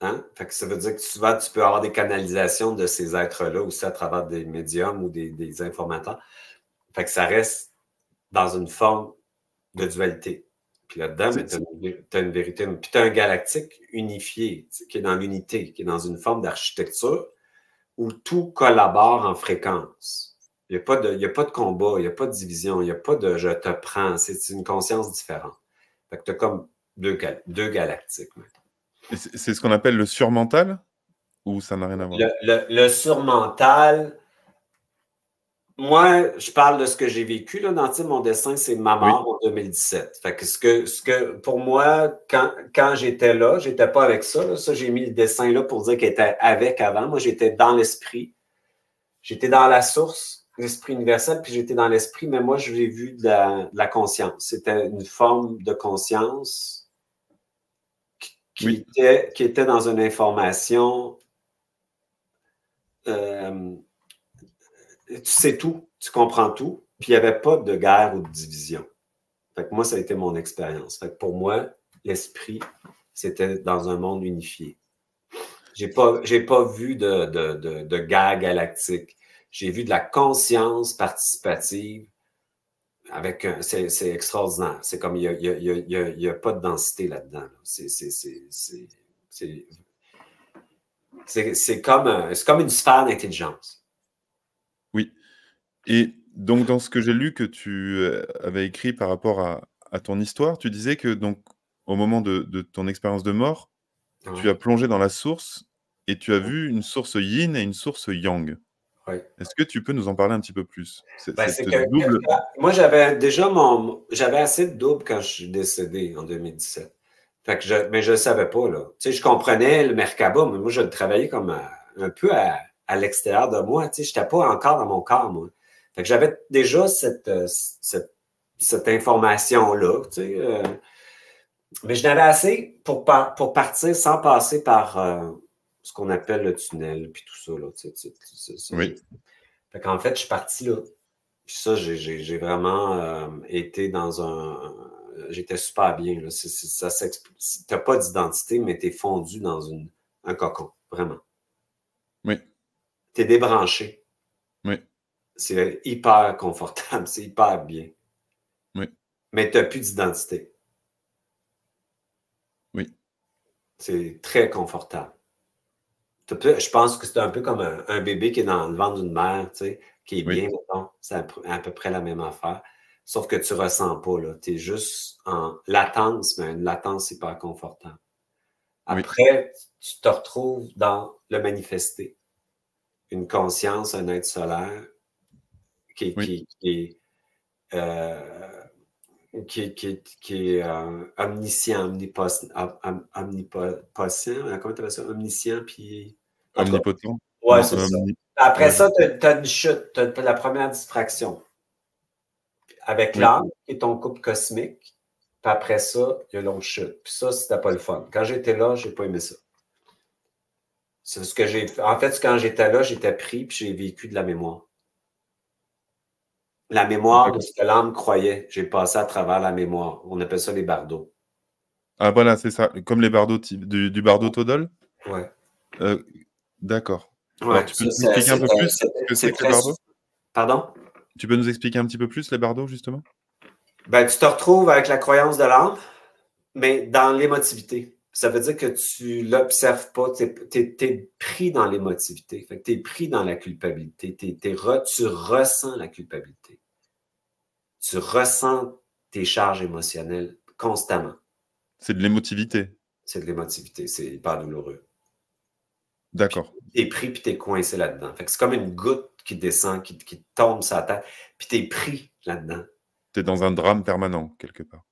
Hein? Fait que ça veut dire que souvent, tu peux avoir des canalisations de ces êtres-là aussi à travers des médiums ou des informateurs. Fait que ça reste dans une forme de dualité. Puis là-dedans, tu as une vérité. Puis tu as un galactique unifié, qui est dans l'unité, qui est dans une forme d'architecture où tout collabore en fréquence. Il n'y a pas de combat, il n'y a pas de division, il n'y a pas de je te prends. C'est une conscience différente. Fait que tu as comme deux galactiques. C'est ce qu'on appelle le surmental ou ça n'a rien à voir? Le surmental, moi, je parle de ce que j'ai vécu. Là, dans mon dessin, c'est ma mort en 2017. Fait que pour moi, quand j'étais là, j'étais pas avec ça. Là. Ça, j'ai mis le dessin là pour dire qu'il était avec avant. Moi, j'étais dans l'esprit. J'étais dans la source, l'esprit universel, puis j'étais dans l'esprit, mais moi, je l'ai vu de la conscience. C'était une forme de conscience qui était dans une information. Tu sais tout, tu comprends tout, puis il n'y avait pas de guerre ou de division. Fait que moi, ça a été mon expérience. Fait que pour moi, l'esprit, c'était dans un monde unifié. J'ai pas vu de guerre galactique. J'ai vu de la conscience participative avec c'est extraordinaire. C'est comme il y a pas de densité là-dedans. C'est comme une sphère d'intelligence. Oui. Et donc, dans ce que j'ai lu que tu avais écrit par rapport à ton histoire, tu disais que donc, au moment de ton expérience de mort, tu as plongé dans la source et tu as vu une source yin et une source yang. Oui. Est-ce que tu peux nous en parler un petit peu plus? Moi, j'avais assez de double quand je suis décédé en 2017. Fait que mais je ne le savais pas, là. Tu sais, je comprenais le Merkaba, mais moi, je le travaillais comme un peu à l'extérieur de moi. Tu sais, je n'étais pas encore dans mon corps, moi. Fait que j'avais déjà cette information-là, tu sais. Mais je n'avais assez pour partir sans passer par ce qu'on appelle le tunnel, puis tout ça, là. Oui. Fait qu'en fait, je suis parti là. Puis ça, j'ai vraiment été dans j'étais super bien. Tu n'as pas d'identité, mais tu es fondu dans un cocon, vraiment. Oui. Tu es débranché. Oui. C'est hyper confortable, c'est hyper bien. Oui. Mais tu n'as plus d'identité. Oui. C'est très confortable. Je pense que c'est un peu comme un bébé qui est dans le ventre d'une mère, tu sais, qui est bien, mettons. C'est à peu près la même affaire. Sauf que tu ne ressens pas, là. Tu es juste en latence, mais une latence hyper confortable. Après, tu te retrouves dans le manifester. Une conscience, un être solaire qui est omniscient, omnipotent, comment tu appelles ça? Omniscient, puis... Omnipotent. Ouais, c'est ça. Après ça, tu as une chute, tu as la première distraction. Avec l'âme, qui est ton couple cosmique, puis après ça, il y a l'autre chute. Puis ça, c'était pas le fun. Quand j'étais là, j'ai pas aimé ça. C'est ce que j'ai fait. En fait, quand j'étais là, j'étais pris puis j'ai vécu de la mémoire. La mémoire de ce que l'âme croyait. J'ai passé à travers la mémoire. On appelle ça les bardeaux. Ah voilà, c'est ça. Comme les bardeaux du bardeau Todol? Ouais. D'accord. Ouais, alors, tu peux nous expliquer un peu plus ce que c'est que les bardeaux? Pardon? Tu peux nous expliquer un petit peu plus les bardeaux, justement? Ben, tu te retrouves avec la croyance de l'âme, mais dans l'émotivité. Ça veut dire que tu l'observes pas, tu es pris dans l'émotivité. Fait que tu es pris dans la culpabilité. Tu ressens la culpabilité. Tu ressens tes charges émotionnelles constamment. C'est de l'émotivité. C'est de l'émotivité. C'est hyper douloureux. D'accord. Tu es pris puis tu es coincé là-dedans. Fait que c'est comme une goutte qui descend, qui tombe sur la tête, puis tu es pris là-dedans. Tu es dans un drame permanent, quelque part.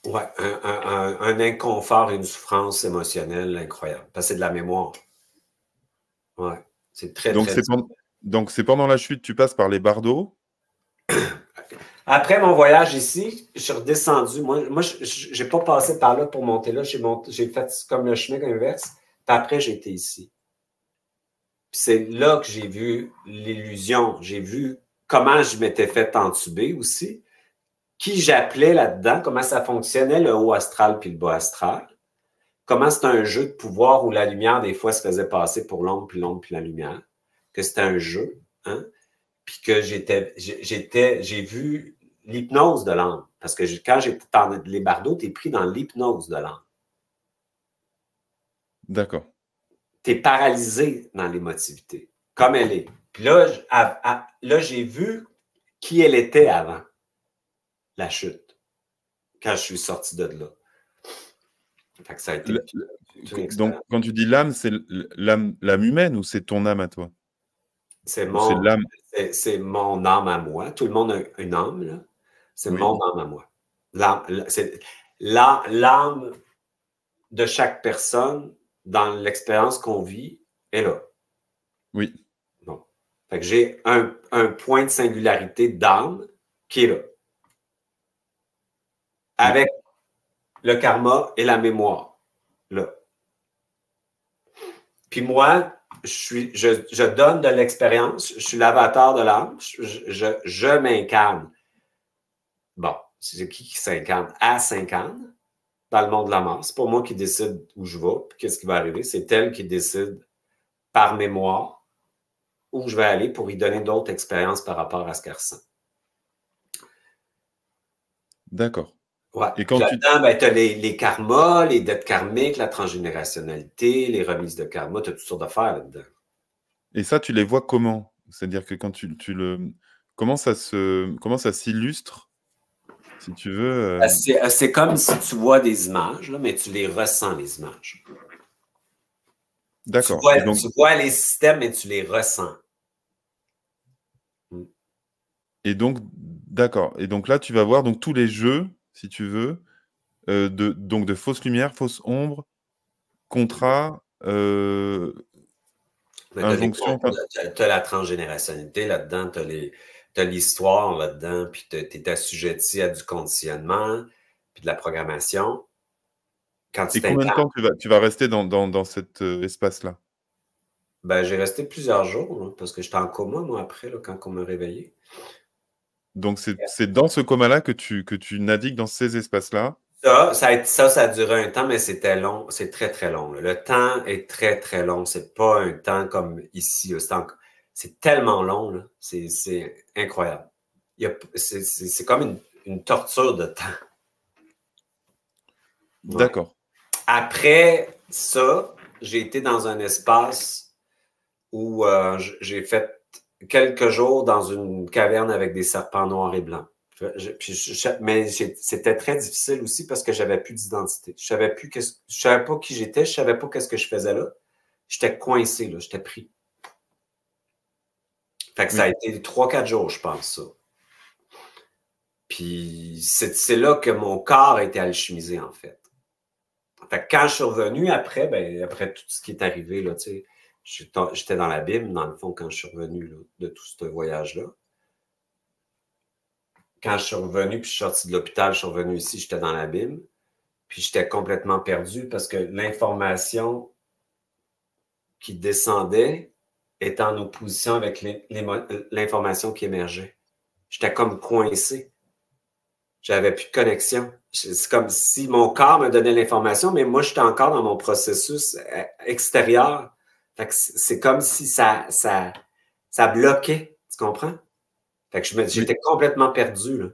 Ouais, un inconfort et une souffrance émotionnelle incroyable. Parce que c'est de la mémoire. Ouais, c'est très, donc, très... Donc, c'est pendant la chute, tu passes par les bardeaux. Après mon voyage ici, je suis redescendu. Moi je n'ai pas passé par là pour monter là. J'ai fait comme le chemin inverse. Puis après, j'ai été ici. C'est là que j'ai vu l'illusion. J'ai vu comment je m'étais fait entuber aussi. Qui j'appelais là-dedans, comment ça fonctionnait, le haut astral puis le bas astral. Comment c'est un jeu de pouvoir où la lumière, des fois, se faisait passer pour l'ombre puis la lumière. Que c'était un jeu, hein? Puis que j'ai vu l'hypnose de l'âme. Parce que quand j'étais dans les bardeaux, tu es pris dans l'hypnose de l'âme. D'accord. Tu es paralysé dans l'émotivité, comme elle est. Puis là, j'ai vu qui elle était avant la chute, quand je suis sorti de là. Fait que ça a été donc, quand tu dis l'âme, c'est l'âme humaine ou c'est ton âme à toi? C'est mon âme à moi. Tout le monde a une âme, là. C'est mon âme à moi. L'âme de chaque personne dans l'expérience qu'on vit est là. Oui. Bon. Fait que j'ai un point de singularité d'âme qui est là. Avec le karma et la mémoire. Là. Puis moi, je donne de l'expérience, je suis l'avatar de l'âme, je m'incarne. Bon, c'est qui s'incarne? Elle s'incarne dans le monde de la mort. C'est pas moi qui décide où je vais, puis qu'est-ce qui va arriver. C'est elle qui décide par mémoire où je vais aller pour y donner d'autres expériences par rapport à ce qu'elle ressent. D'accord. Ouais. Et quand là-dedans, ben, tu as les karmas, les dettes karmiques, la transgénérationnalité, les remises de karma, tu as toutes sortes d'affaires là-dedans. Et ça, tu les vois comment? C'est-à-dire que quand tu le... Comment ça s'illustre, si tu veux? C'est comme si tu vois des images, là, mais tu les ressens, les images. D'accord. Tu vois les systèmes, mais tu les ressens. Et donc, d'accord. Et donc là, tu vas voir donc, tous les jeux, si tu veux, donc de fausses lumières, fausses ombres, contrats, injonctions. Tu as la transgénérationnalité là-dedans, tu as l'histoire là-dedans, puis tu es assujetti à du conditionnement, puis de la programmation. Et combien de temps tu vas rester dans cet espace-là? Ben, j'ai resté plusieurs jours, là, parce que j'étais en coma, moi, après, là, quand on m'a réveillé. Donc, c'est dans ce coma-là que tu navigues dans ces espaces-là? Ça a duré un temps, mais c'était long. C'est très, très long. Là. Le temps est très, très long. C'est pas un temps ici. C'est tellement long. Là. C'est incroyable. C'est comme une torture de temps. Ouais. D'accord. Après ça, j'ai été dans un espace où j'ai fait quelques jours dans une caverne avec des serpents noirs et blancs. Mais c'était très difficile aussi parce que j'avais plus d'identité. Je savais pas qui j'étais, je savais pas qu'est-ce que je faisais là. J'étais coincé, là, j'étais pris. Fait que ça a été 3-4 jours, je pense, ça. Puis c'est là que mon corps a été alchimisé, en fait. Fait que quand je suis revenu après, ben, après tout ce qui est arrivé, là, tu sais, j'étais dans l'abîme, dans le fond, quand je suis revenu là, de tout ce voyage-là. Quand je suis revenu, puis je suis sorti de l'hôpital, je suis revenu ici, j'étais dans l'abîme. Puis j'étais complètement perdu parce que l'information qui descendait était en opposition avec l'information qui émergeait. J'étais comme coincé. J'avais plus de connexion. C'est comme si mon corps me donnait l'information, mais moi, j'étais encore dans mon processus extérieur. C'est comme si ça bloquait. Tu comprends? Fait que j'étais complètement perdu, là.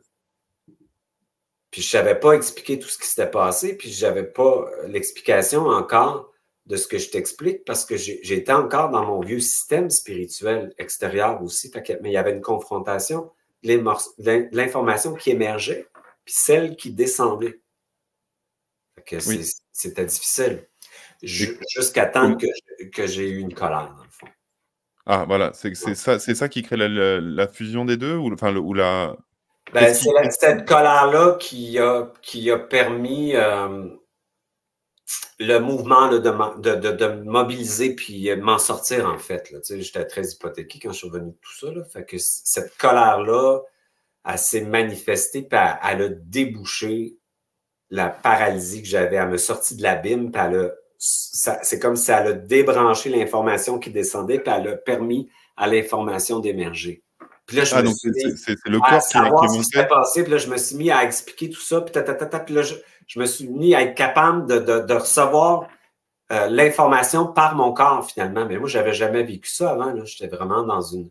Puis je savais pas expliquer tout ce qui s'était passé, puis j'avais pas l'explication encore de ce que je t'explique parce que j'étais encore dans mon vieux système spirituel extérieur aussi. Mais il y avait une confrontation, l'information qui émergeait, puis celle qui descendait. C'était difficile. Jusqu'à temps que j'ai eu une colère, dans le fond. Ah, voilà, c'est ça qui crée la fusion des deux ou la... Ben, c'est cette colère-là qui a permis le mouvement là, de me mobiliser puis m'en sortir, en fait. Tu sais, j'étais très hypothéqué quand je suis revenu de tout ça. Là. Fait que cette colère-là, elle s'est manifestée puis elle a débouché la paralysie que j'avais. Elle m'a sorti de l'abîme puis c'est comme si elle a débranché l'information qui descendait puis elle a permis à l'information d'émerger. Puis là, je me suis mis c'est le corps à savoir ce qui s'était passé. Puis là, je me suis mis à expliquer tout ça. Puis là, je me suis mis à être capable de recevoir l'information par mon corps, finalement. Mais moi, je n'avais jamais vécu ça avant. J'étais vraiment dans une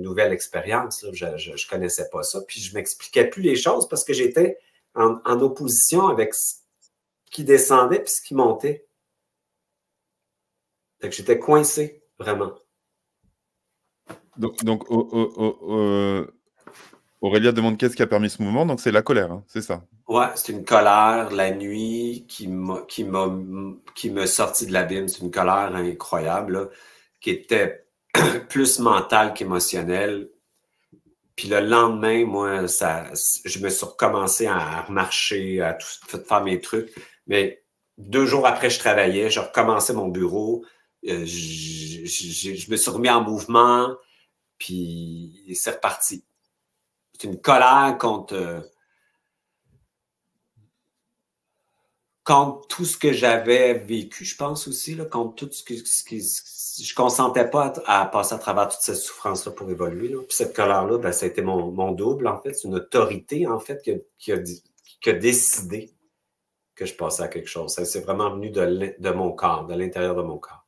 nouvelle expérience. Je ne connaissais pas ça. Puis je ne m'expliquais plus les choses parce que j'étais en opposition avec ce qui descendait puis ce qui montait. Fait que j'étais coincé, vraiment. Donc Aurélia demande qu'est-ce qui a permis ce mouvement. Donc, c'est la colère, hein, c'est ça? Ouais, c'est une colère, la nuit, qui m'a sorti de l'abîme. C'est une colère incroyable, là, qui était plus mentale qu'émotionnelle. Puis le lendemain, moi, je me suis recommencé à remarcher, à tout faire mes trucs. Mais 2 jours après, je travaillais, je recommençais mon bureau. Je me suis remis en mouvement, puis c'est reparti. C'est une colère contre tout ce que j'avais vécu, je pense aussi, là, contre tout ce que je ne consentais pas à passer à travers toute cette souffrance-là pour évoluer. Là. Puis cette colère-là, ben, ça a été mon double, en fait. C'est une autorité, en fait, qui a décidé que je passais à quelque chose. Ça, c'est vraiment venu de mon corps, de l'intérieur de mon corps.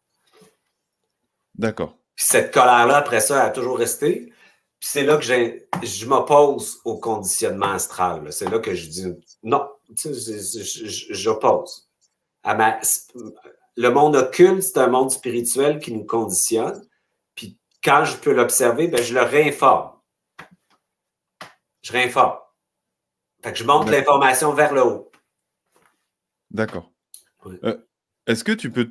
D'accord. Puis cette colère-là, après ça, elle a toujours resté. Puis c'est là que je m'oppose au conditionnement astral. C'est là que je dis non, j'oppose. Le monde occulte, c'est un monde spirituel qui nous conditionne. Puis quand je peux l'observer, ben, je le réinforme. Je réinforme. Fait que je monte l'information vers le haut. D'accord. Oui. Est-ce que tu peux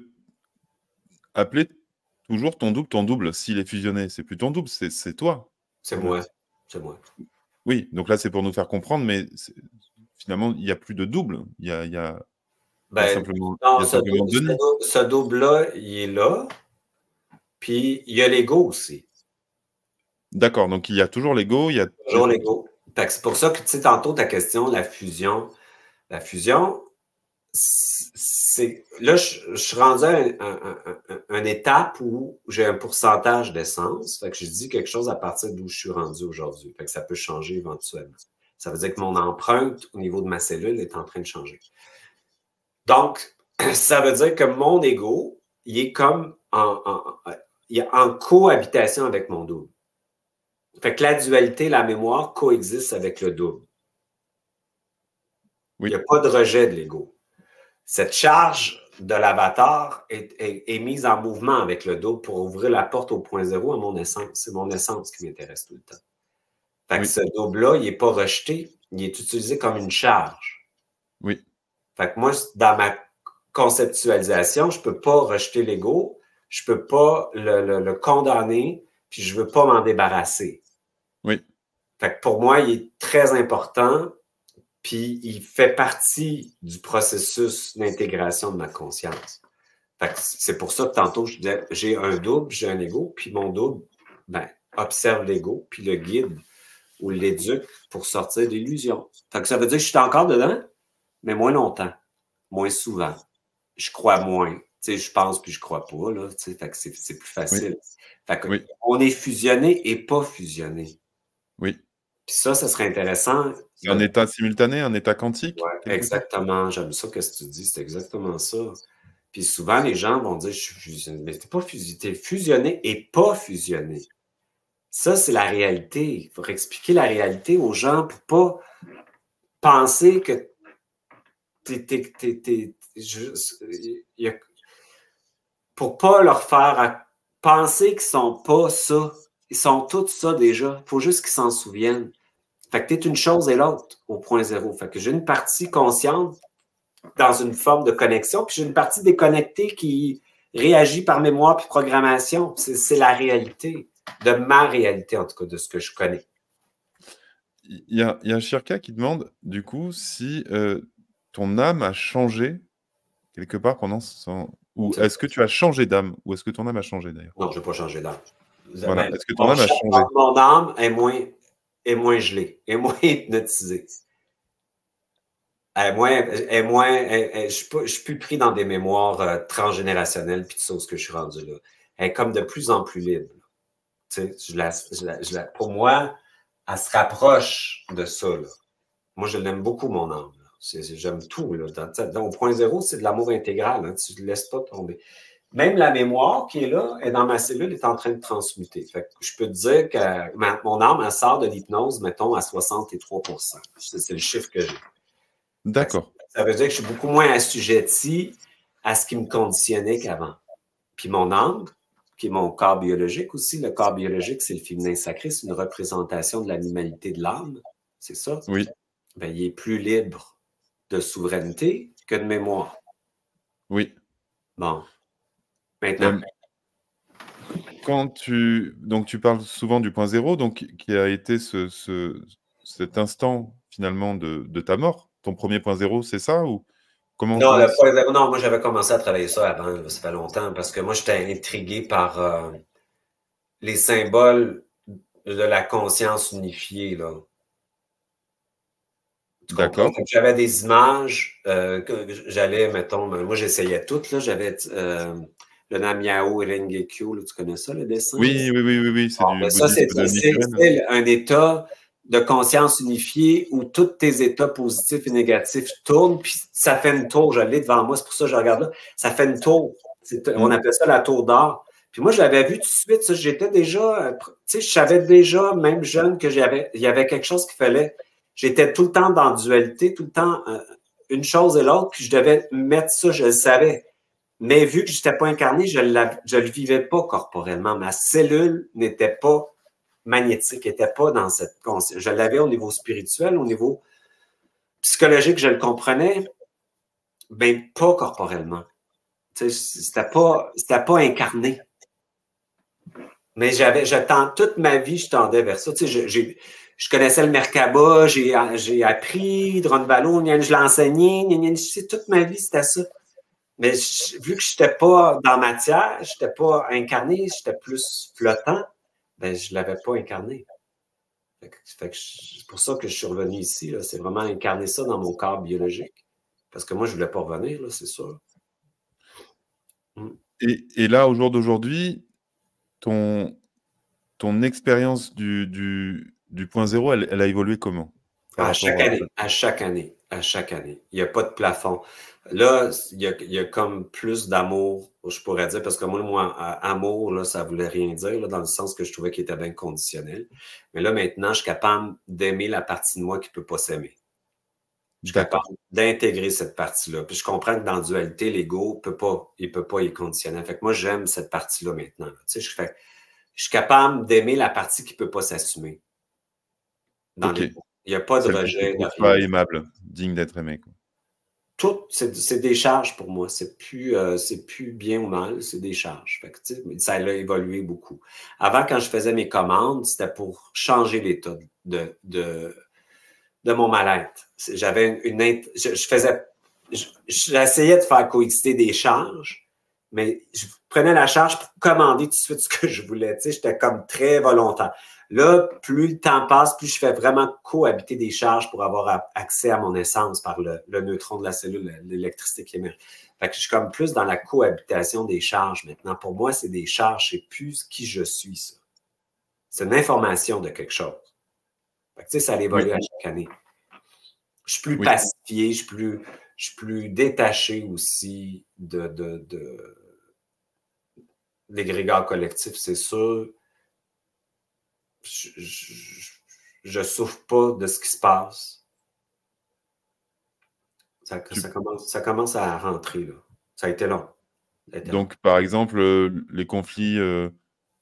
appeler toujours ton double s'il est fusionné? C'est plus ton double, c'est toi. C'est moi. C'est moi. Oui, donc là, c'est pour nous faire comprendre, mais finalement, il n'y a plus de double. Il y a simplement, non, ce double-là, il est là. Puis, il y a l'ego aussi. D'accord, donc il y a toujours l'ego. Il y a toujours l'ego. C'est pour ça que, tu sais, tantôt, ta question, la fusion, c'est... Là, je suis rendu à une étape où j'ai un pourcentage d'essence. Fait que je dis quelque chose à partir d'où je suis rendu aujourd'hui. Fait que ça peut changer éventuellement. Ça veut dire que mon empreinte au niveau de ma cellule est en train de changer. Donc, ça veut dire que mon ego, il est comme il est en cohabitation avec mon double. Fait que la dualité, la mémoire coexiste avec le double. Oui. Il n'y a pas de rejet de l'ego. Cette charge de l'avatar est mise en mouvement avec le double pour ouvrir la porte au point zéro à mon essence. C'est mon essence qui m'intéresse tout le temps. Fait que ce double-là, il n'est pas rejeté, il est utilisé comme une charge. Oui. Fait que moi, dans ma conceptualisation, je ne peux pas rejeter l'ego, je ne peux pas le condamner, puis je ne veux pas m'en débarrasser. Oui. Fait que pour moi, il est très important, puis il fait partie du processus d'intégration de ma conscience. Fait que c'est pour ça que tantôt, je disais, j'ai un double, j'ai un ego, puis mon double, ben, observe l'ego, puis le guide ou l'éduque pour sortir de l'illusion. Fait que ça veut dire que je suis encore dedans, mais moins longtemps, moins souvent. Je crois moins. Tu sais, je pense puis je crois pas, là, tu sais, fait que c'est plus facile. Oui. Fait que Oui. on est fusionné et pas fusionné. Oui. Puis ça serait intéressant. Un état simultané, un état quantique, Ouais, quelque part? exactement. J'aime ça que tu dis, c'est exactement ça. Puis souvent, les gens vont dire, je suis fusionné. Mais t'es pas fusionné, t'es fusionné et pas fusionné. Ça, c'est la réalité. Il faut expliquer la réalité aux gens pour pas penser que pour pas leur faire penser qu'ils sont pas ça. Ils sont tous ça déjà. Il faut juste qu'ils s'en souviennent. Fait que t'es une chose et l'autre au point zéro. Fait que j'ai une partie consciente dans une forme de connexion, puis j'ai une partie déconnectée qui réagit par mémoire puis programmation. C'est la réalité, de ma réalité, en tout cas, de ce que je connais. Il y a Shirka qui demande, du coup, si ton âme a changé quelque part pendant son... Ou est-ce que tu as changé d'âme? Ou est-ce que ton âme a changé, d'ailleurs? Non, je n'ai pas changé d'âme. Voilà. Est-ce que ton âme a changé? Mon âme est moins gelée, est moins hypnotisée. Je suis plus pris dans des mémoires transgénérationnelles puis tout ça, ce que je suis rendu là. Elle est comme de plus en plus libre. Tu sais, pour moi, elle se rapproche de ça. Là. Moi, je l'aime beaucoup, mon âme. J'aime tout. Là. Au point zéro, c'est de l'amour intégral. Hein. Tu ne le laisses pas tomber. Même la mémoire qui est là, est dans ma cellule, est en train de transmuter. Fait que je peux te dire que mon âme, elle sort de l'hypnose, mettons, à 63%. C'est le chiffre que j'ai. D'accord. Ça veut dire que je suis beaucoup moins assujetti à ce qui me conditionnait qu'avant. Puis mon âme, qui est mon corps biologique aussi, le corps biologique, c'est le féminin sacré, c'est une représentation de l'animalité de l'âme, c'est ça? Oui. Ben, il est plus libre de souveraineté que de mémoire. Oui. Bon. Maintenant. Quand donc tu parles souvent du point zéro, donc qui a été cet instant finalement de ta mort. Ton premier point zéro, c'est ça ou comment? Non, le point zéro, non, moi j'avais commencé à travailler ça avant, là, ça fait longtemps, parce que moi j'étais intrigué par les symboles de la conscience unifiée, là. D'accord. J'avais des images que j'allais, mettons, moi j'essayais toutes, là, j'avais le Namiao et Rengekyo, là, tu connais ça, le dessin? Oui, c'est du ça, bouddhisme de c'est un état de conscience unifiée où tous tes états positifs et négatifs tournent, puis ça fait une tour, je l'ai devant moi, c'est pour ça que je regarde là, ça fait une tour. On appelle ça la tour d'or. Puis moi, je l'avais vu tout de suite, j'étais déjà, tu sais, je savais déjà, même jeune, il y avait quelque chose qu'il fallait. J'étais tout le temps dans la dualité, tout le temps une chose et l'autre, puis je devais mettre ça, je le savais. Mais vu que je n'étais pas incarné, je le vivais pas corporellement. Ma cellule n'était pas magnétique, n'était pas dans cette conscience. Je l'avais au niveau spirituel, au niveau psychologique, je le comprenais, mais pas corporellement. C'était pas incarné. Mais toute ma vie, je tendais vers ça. Je connaissais le Merkaba, j'ai appris, Dronbalo, je l'ai enseigné, toute ma vie, c'était ça. Mais vu que je n'étais pas dans matière, je n'étais pas incarné, j'étais plus flottant, ben, je ne l'avais pas incarné. C'est pour ça que je suis revenu ici. C'est vraiment incarner ça dans mon corps biologique. Parce que moi, je ne voulais pas revenir, c'est sûr. Et là, au jour d'aujourd'hui, ton expérience du point zéro, elle a évolué comment? À chaque année. Il n'y a pas de plafond. Là, il y a comme plus d'amour, je pourrais dire, parce que moi, amour, là, ça ne voulait rien dire, là, dans le sens que je trouvais qu'il était bien conditionnel. Mais là, maintenant, je suis capable d'aimer la partie de moi qui ne peut pas s'aimer. Je suis capable d'intégrer cette partie-là. Puis je comprends que dans la dualité, l'ego il peut pas y conditionner. Fait que moi, j'aime cette partie-là maintenant. Tu sais, je suis capable d'aimer la partie qui ne peut pas s'assumer. Dans l'ego. Il n'y a pas de rejet. Pas aimable, digne d'être aimé. Quoi. Tout, c'est des charges pour moi. C'est plus bien ou mal, c'est des charges. Fait que, ça a évolué beaucoup. Avant, quand je faisais mes commandes, c'était pour changer l'état de mon mal-être. J'avais j'essayais de faire coexister des charges, mais je prenais la charge pour commander tout de suite ce que je voulais. J'étais comme très volontaire. Là, plus le temps passe, plus je fais vraiment cohabiter des charges pour avoir accès à mon essence par le neutron de la cellule, l'électricité qui émerge. Fait que je suis comme plus dans la cohabitation des charges maintenant. Pour moi, c'est des charges, c'est plus qui je suis, ça. C'est une information de quelque chose. Fait que, tu sais, ça évolue à chaque année. Je suis plus pacifié, je suis plus détaché aussi de l'égrégore collectif, c'est sûr. Je souffre pas de ce qui se passe. Ça commence à rentrer, là. Ça a été long. Donc, par exemple, les conflits,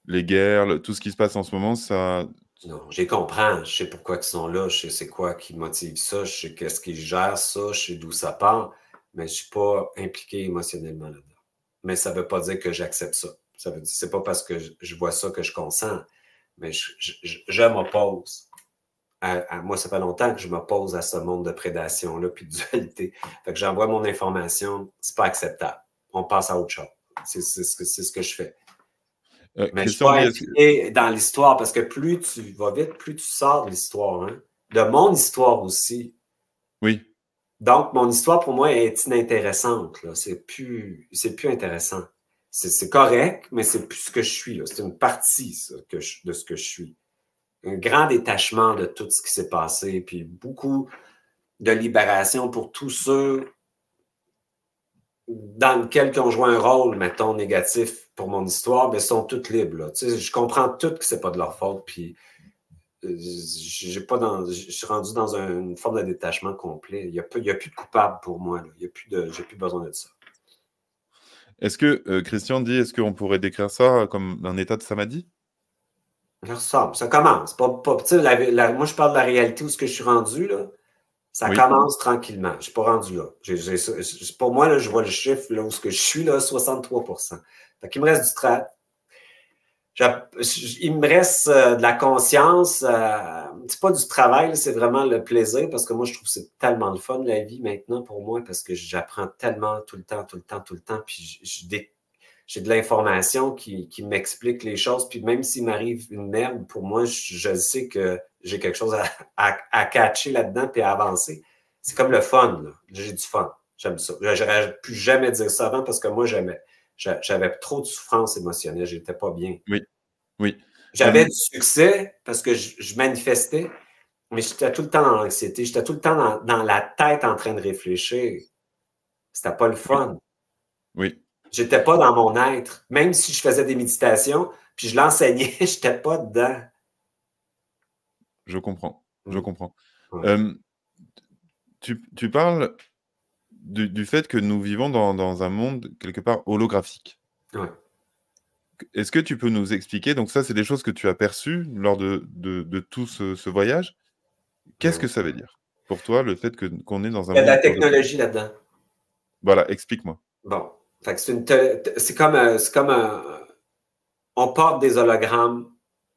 les guerres, tout ce qui se passe en ce moment, ça... Non, j'y comprends. Je sais pourquoi ils sont là. Je sais c'est quoi qui motive ça. Je sais qu'est-ce qui gère ça. Je sais d'où ça part. Mais je ne suis pas impliqué émotionnellement là-dedans. Mais ça ne veut pas dire que j'accepte ça. Ça veut dire, c'est pas parce que je vois ça que je consens. Mais je m'oppose. Moi, ça fait longtemps que je m'oppose à ce monde de prédation-là puis de dualité. Fait que j'envoie mon information. C'est pas acceptable. On passe à autre chose. C'est ce que je fais. Mais je suis pas impliqué dans l'histoire parce que plus tu vas vite, plus tu sors de l'histoire. Hein? De mon histoire aussi. Oui. Donc, mon histoire, pour moi, est inintéressante. C'est plus intéressant. C'est correct, mais c'est plus ce que je suis. C'est une partie ça, de ce que je suis. Un grand détachement de tout ce qui s'est passé, puis beaucoup de libération pour tous ceux dans lesquels ils ont joué un rôle, mettons, négatif pour mon histoire, mais sont tous libres. Là. Tu sais, je comprends tout que c'est pas de leur faute, puis je suis rendu dans une forme de détachement complet. Il n'y a plus de coupable pour moi. J'ai plus besoin de ça. Est-ce que, Christian dit, est-ce qu'on pourrait décrire ça comme un état de samadhi? Ça commence. Moi, je parle de la réalité où ce que je suis rendu, là. Ça commence tranquillement. Je ne suis pas rendu là. Pour moi, là, je vois le chiffre là, où ce que je suis, là, 63%. Fait qu'il me reste du travail. Il me reste de la conscience. C'est pas du travail, c'est vraiment le plaisir parce que moi, je trouve que c'est tellement le fun, la vie, maintenant, pour moi, parce que j'apprends tellement tout le temps. Puis j'ai de l'information qui m'explique les choses. Puis même s'il m'arrive une merde, pour moi, je sais que j'ai quelque chose à catcher là-dedans puis à avancer. C'est comme le fun, là. J'ai du fun. J'aime ça. J'aurais pu jamais dire ça avant parce que moi, j'avais trop de souffrance émotionnelle. J'étais pas bien. Oui. J'avais du succès parce que je manifestais, mais j'étais tout le temps dans l'anxiété. J'étais tout le temps dans la tête en train de réfléchir. C'était pas le fun. Oui. J'étais pas dans mon être. Même si je faisais des méditations, puis je l'enseignais, j'étais pas dedans. Je comprends. Ouais. Tu parles du fait que nous vivons dans un monde quelque part holographique. Ouais. Est-ce que tu peux nous expliquer, donc ça, c'est des choses que tu as perçues lors de tout ce voyage. Qu'est-ce que ça veut dire pour toi, le fait qu'on est dans un monde... Il y a de la technologie là-dedans. Voilà, explique-moi. Bon. Fait que c'est comme on porte des hologrammes.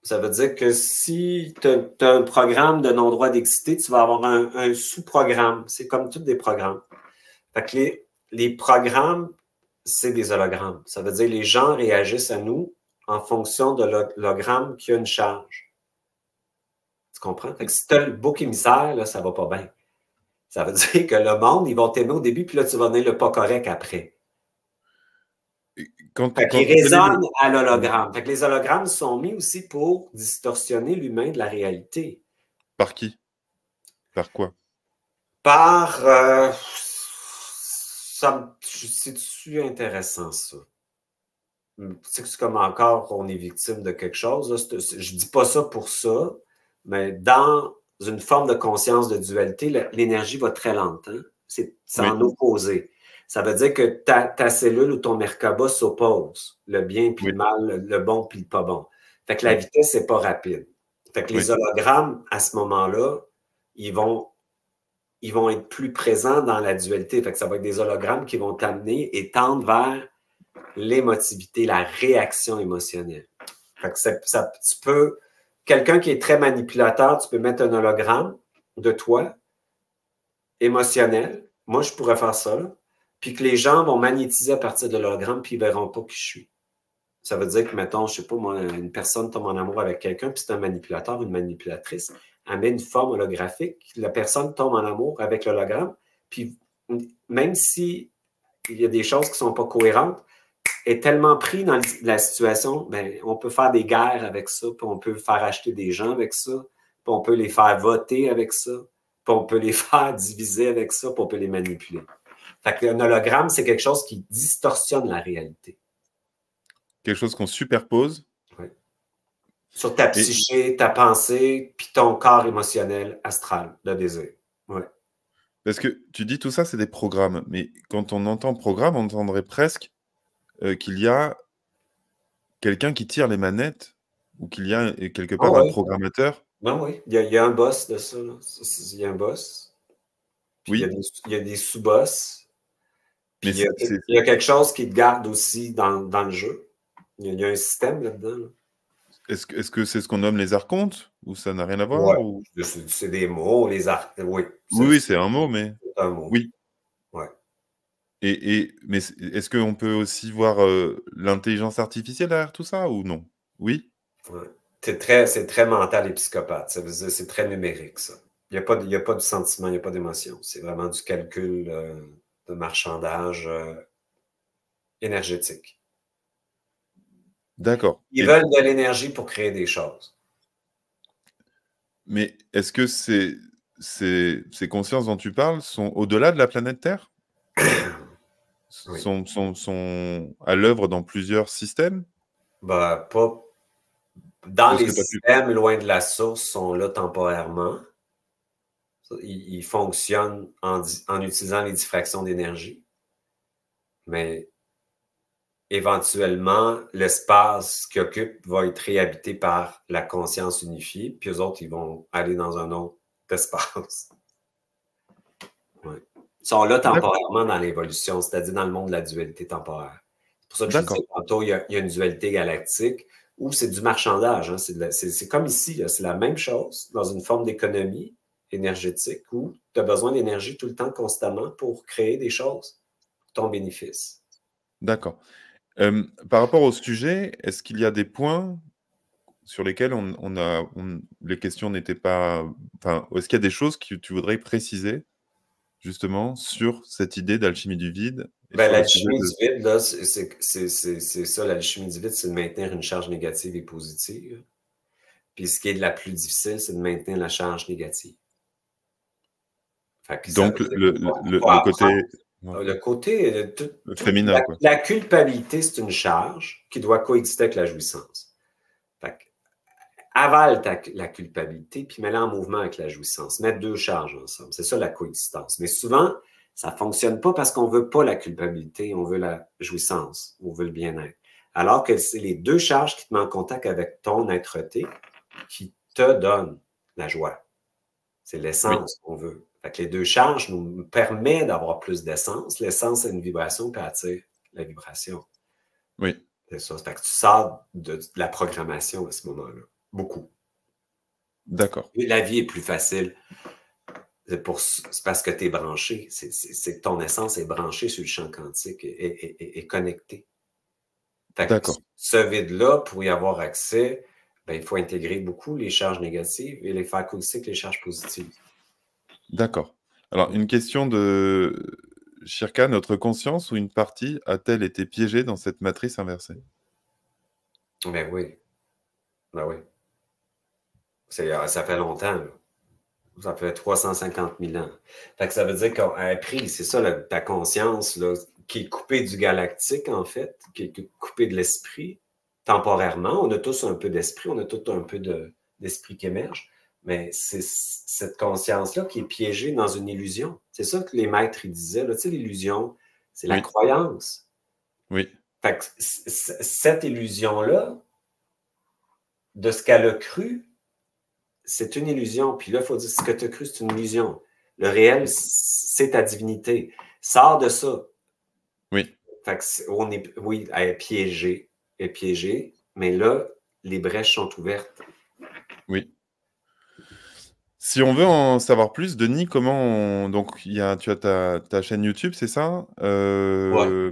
Ça veut dire que si tu as un programme de non-droit d'exister, tu vas avoir un sous-programme. C'est comme tous des programmes. Fait que les programmes, c'est des hologrammes. Ça veut dire que les gens réagissent à nous en fonction de l'hologramme qui a une charge. Tu comprends? Fait que si tu as le bouc émissaire, là, ça va pas bien. Ça veut dire que le monde, ils vont t'aimer au début, puis là, tu vas donner le pas correct après. Fait qu'ils résonnent à l'hologramme. Fait que les hologrammes sont mis aussi pour distorsionner l'humain de la réalité. Par qui? Par quoi? Par... c'est-tu intéressant, ça? Tu sais que c'est comme encore on est victime de quelque chose. Là. Je dis pas ça pour ça, mais dans une forme de conscience de dualité, l'énergie va très lente. Hein? C'est en opposé. Ça veut dire que ta cellule ou ton Merkaba s'oppose. Le bien puis le mal, le bon puis le pas bon. Fait que la vitesse, c'est pas rapide. Fait que les hologrammes, à ce moment-là, ils vont être plus présents dans la dualité. Fait que ça va être des hologrammes qui vont t'amener et tendre vers l'émotivité, la réaction émotionnelle. Fait que quelqu'un qui est très manipulateur, tu peux mettre un hologramme de toi, émotionnel. Moi, je pourrais faire ça, là. Puis que les gens vont magnétiser à partir de l'hologramme, puis ils ne verront pas qui je suis. Ça veut dire que, mettons, je sais pas, moi, une personne tombe en amour avec quelqu'un, puis c'est un manipulateur, une manipulatrice, elle met une forme holographique, la personne tombe en amour avec l'hologramme, puis même si il y a des choses qui ne sont pas cohérentes, est tellement pris dans la situation, ben, on peut faire des guerres avec ça, puis on peut faire acheter des gens avec ça, puis on peut les faire voter avec ça, puis on peut les faire diviser avec ça, puis on peut les manipuler. Fait qu'un hologramme, c'est quelque chose qui distorsionne la réalité. Quelque chose qu'on superpose. Oui. Sur ta psyché, ta pensée, puis ton corps émotionnel astral de désir. Oui. Parce que tu dis tout ça, c'est des programmes. Mais quand on entend programme, on entendrait presque qu'il y a quelqu'un qui tire les manettes ou qu'il y a quelque part un programmateur. Ben oui, il y a un boss de ça. Il y a un boss. Puis oui. Il y a des sous-boss. Puis mais il y a quelque chose qui te garde aussi dans le jeu. Il y a un système là-dedans. Là. Est-ce que c'est ce qu'on nomme les archontes ou ça n'a rien à voir ou... C'est des mots, les archontes. Oui, oui, c'est un mot, mais... C'est un mot. Oui. Ouais. Mais est-ce qu'on peut aussi voir l'intelligence artificielle derrière tout ça ou non? Oui. Ouais. C'est très mental et psychopathe. Ça veut dire c'est très numérique, ça. Il n'y a pas de sentiment, il n'y a pas d'émotion. C'est vraiment du calcul de marchandage énergétique. D'accord. Ils veulent de l'énergie pour créer des choses. Mais est-ce que ces consciences dont tu parles sont au-delà de la planète Terre? Oui. sont à l'œuvre dans plusieurs systèmes? Ben, pas dans les systèmes, loin de la source, sont là temporairement. Ils fonctionnent en utilisant les diffractions d'énergie. Mais éventuellement, l'espace qu'ils occupent va être réhabité par la conscience unifiée, puis eux autres, ils vont aller dans un autre espace. Ouais. Ils sont là temporairement dans l'évolution, c'est-à-dire dans le monde de la dualité temporaire. C'est pour ça que je disais tantôt, il y a une dualité galactique où c'est du marchandage. Hein. C'est comme ici, c'est la même chose dans une forme d'économie énergétique où tu as besoin d'énergie tout le temps, constamment, pour créer des choses pour ton bénéfice. D'accord. Par rapport au sujet, est-ce qu'il y a des points sur lesquels les questions n'étaient pas... Enfin, est-ce qu'il y a des choses que tu voudrais préciser, justement, sur cette idée d'alchimie du vide? Ben, l'alchimie du vide, là, c'est ça, l'alchimie du vide, c'est de maintenir une charge négative et positive. Puis ce qui est de la plus difficile, c'est de maintenir la charge négative. Donc, le côté... Le côté féminin, la culpabilité, c'est une charge qui doit coexister avec la jouissance. Fait que, avale la culpabilité, puis mets-la en mouvement avec la jouissance. Mettre deux charges ensemble. C'est ça la coexistence. Mais souvent, ça ne fonctionne pas parce qu'on ne veut pas la culpabilité, on veut la jouissance, on veut le bien-être. Alors que c'est les deux charges qui te mettent en contact avec ton être-té qui te donnent la joie. C'est l'essence qu'on veut. Fait que les deux charges nous permettent d'avoir plus d'essence. L'essence, c'est une vibration qui attire la vibration. Oui. C'est ça. Fait que tu sors de la programmation à ce moment-là. Beaucoup. D'accord. La vie est plus facile. C'est parce que tu es branché. C'est que ton essence est branchée sur le champ quantique et connectée. D'accord. Ce vide-là, pour y avoir accès, ben, il faut intégrer beaucoup les charges négatives et les faire coexister avec les charges positives. D'accord. Alors, une question de Shirka, notre conscience ou une partie a-t-elle été piégée dans cette matrice inversée? Ben oui. Ben oui. Ça fait longtemps, là. Ça fait 350 000 ans. Fait que ça veut dire qu'on a appris, c'est ça, ta conscience, là, qui est coupée du galactique, en fait, qui est coupée de l'esprit, temporairement. On a tous un peu d'esprit, on a tous un peu d'esprit qui émerge, mais c'est cette conscience-là qui est piégée dans une illusion. C'est ça que les maîtres ils disaient, là, tu sais, l'illusion, c'est la croyance. Oui. Fait que cette illusion-là, de ce qu'elle a cru, c'est une illusion. Puis là, il faut dire, ce que tu as cru, c'est une illusion. Le réel, c'est ta divinité. Sors de ça. Oui. Fait que oui, elle est piégée, mais là, les brèches sont ouvertes. Oui. Si on veut en savoir plus, Denis, comment donc tu as ta chaîne YouTube, c'est ça? Ouais.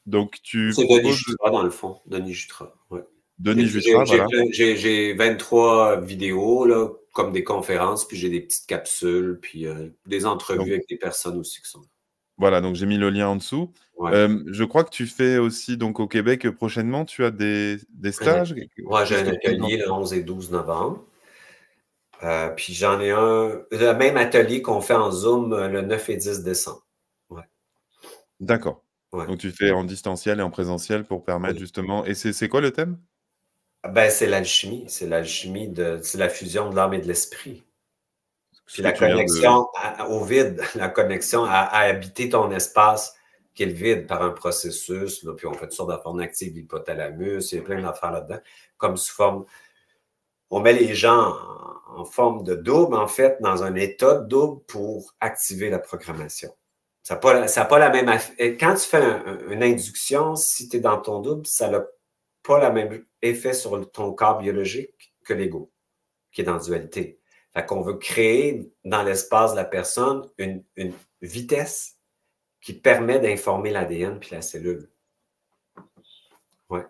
Donc, tu C'est Denis proposes Jutras, dans le fond. Denis Jutras, ouais. Denis Jutras, voilà. J'ai 23 vidéos, là, comme des conférences, puis j'ai des petites capsules, puis des entrevues avec des personnes aussi qui sont là. Voilà, donc j'ai mis le lien en dessous. Ouais. Je crois que tu fais aussi, donc au Québec, prochainement, tu as des stages? Moi, j'ai un atelier le 11 et 12 novembre. Puis j'en ai le même atelier qu'on fait en Zoom le 9 et 10 décembre. Ouais. D'accord. Ouais. Donc tu fais en distanciel et en présentiel pour permettre justement. Et c'est quoi le thème? Ben, c'est l'alchimie. C'est l'alchimie c'est la fusion de l'âme et de l'esprit. Puis la connexion au vide, la connexion à habiter ton espace qui est le vide par un processus. Là, puis on fait toutes sortes d'affaires, on active l'hypothalamus, il y a plein d'affaires là-dedans, comme sous forme. On met les gens en forme de double, en fait, dans un état de double pour activer la programmation. Ça n'a pas la même... Quand tu fais une induction, si tu es dans ton double, ça n'a pas le même effet sur ton corps biologique que l'ego, qui est dans dualité. Fait qu'on veut créer dans l'espace de la personne une vitesse qui permet d'informer l'ADN puis la cellule. Ouais.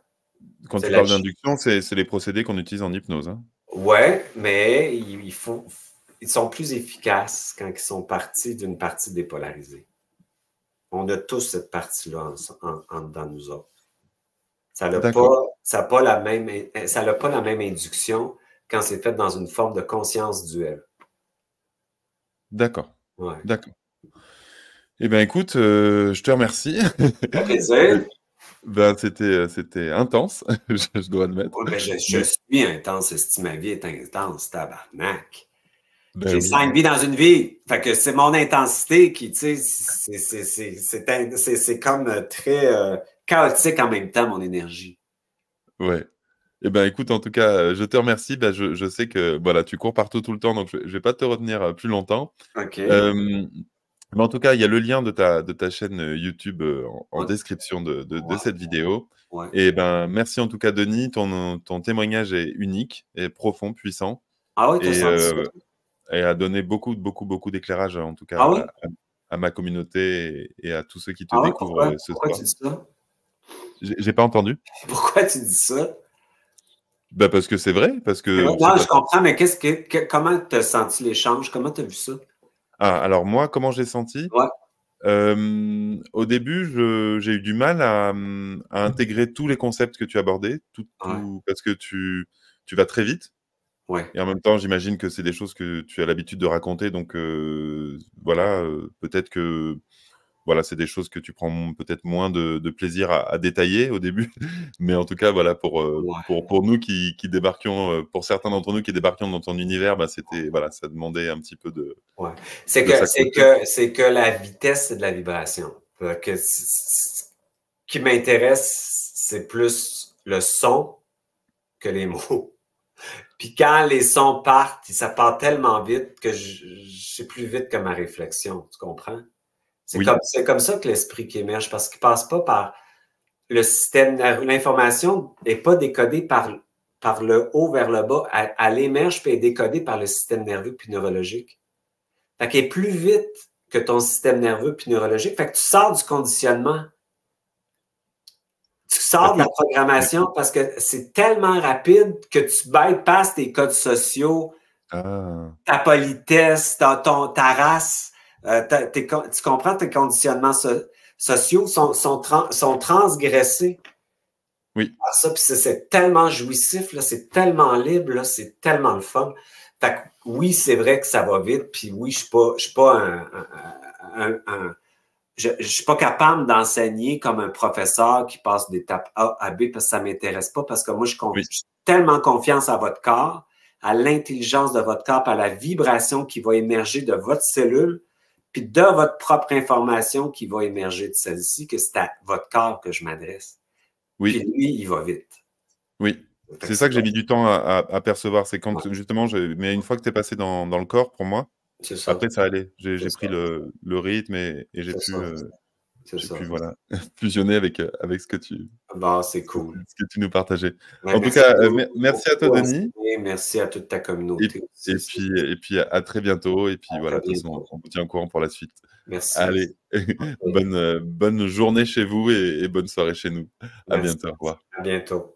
Quand tu parles d'induction, c'est les procédés qu'on utilise en hypnose. Hein? Ouais, mais ils sont plus efficaces quand ils sont partis d'une partie dépolarisée. On a tous cette partie-là en dedans de nous autres. Ça n'a pas la même induction quand c'est fait dans une forme de conscience duelle. D'accord. Ouais. D'accord. Eh bien, écoute, je te remercie. Avec plaisir. Ben, c'était intense, je dois admettre. Ouais, mais je suis intense. Si ma vie est intense, tabarnak. Ben J'ai 5 vies dans une vie. Fait que c'est mon intensité qui, tu sais, c'est comme très chaotique en même temps, mon énergie. Ouais. Eh ben, écoute, en tout cas, je te remercie. Ben, je sais que voilà, tu cours partout tout le temps, donc je ne vais pas te retenir plus longtemps. OK. Mais en tout cas, il y a le lien de ta chaîne YouTube en description de cette vidéo. Ouais. Et ben, merci en tout cas, Denis. Ton témoignage est unique, et profond, puissant. Ah oui, tu as senti ça? Et a donné beaucoup d'éclairage, en tout Ah oui? cas, à ma communauté et à tous ceux qui te Ah oui, découvrent ce pourquoi soir. tu dis ça? J'ai pas entendu. Pourquoi tu dis ça? Ben parce que c'est vrai, parce que... Non, je comprends, mais comment tu as senti l'échange? Comment tu as vu ça? Ah, alors moi, comment j'ai senti? Ouais. Au début, j'ai eu du mal à intégrer tous les concepts que tu abordais, parce que tu vas très vite. Ouais. Et en même temps, j'imagine que c'est des choses que tu as l'habitude de raconter. Donc, voilà, peut-être que voilà, c'est des choses que tu prends peut-être moins de plaisir à détailler au début. Mais en tout cas, voilà, pour nous qui débarquions, pour certains d'entre nous qui débarquions dans ton univers, bah, voilà, ça demandait un petit peu de... Ouais. C'est que la vitesse, c'est de la vibration. Ce qui m'intéresse, c'est plus le son que les mots. Puis quand les sons partent, ça part tellement vite que c'est plus vite que ma réflexion. Tu comprends? C'est comme ça que l'esprit qui émerge, parce qu'il passe pas par le système nerveux. L'information n'est pas décodée par le haut vers le bas. Elle émerge puis est décodée par le système nerveux puis neurologique. Fait qu'elle est plus vite que ton système nerveux puis neurologique. Fait que tu sors du conditionnement. Tu sors de la programmation parce que c'est tellement rapide que tu bypasses tes codes sociaux, ta politesse, ta race. Tu comprends, tes conditionnements sociaux sont transgressés. Oui. Ça, puis c'est tellement jouissif, c'est tellement libre, c'est tellement le fun. Fait que oui, c'est vrai que ça va vite, puis oui, je suis pas capable d'enseigner comme un professeur qui passe d'étape A à B parce que ça m'intéresse pas, parce que moi, je suis tellement confiance à votre corps, à l'intelligence de votre corps, à la vibration qui va émerger de votre cellule, puis de votre propre information qui va émerger de celle-ci, que c'est à votre corps que je m'adresse. Oui. Puis lui, il va vite. Oui. C'est ça que j'ai mis du temps à percevoir. C'est quand, justement, mais une fois que tu es passé dans le corps, pour moi, après, ça allait. J'ai pris le rythme et j'ai pu C'est ça. Pu voilà, fusionner avec, avec ce que tu Bon, c'est cool. ce que tu nous partageais. Ouais, En tout merci cas, merci à toi, beaucoup, Denis. merci à toute ta communauté aussi. Et puis à très bientôt. Et puis À voilà, très de toute façon, bientôt. on vous tient au courant pour la suite. Merci. Allez, OK. bonne journée chez vous et bonne soirée chez nous. À Merci. bientôt. Au revoir. À bientôt.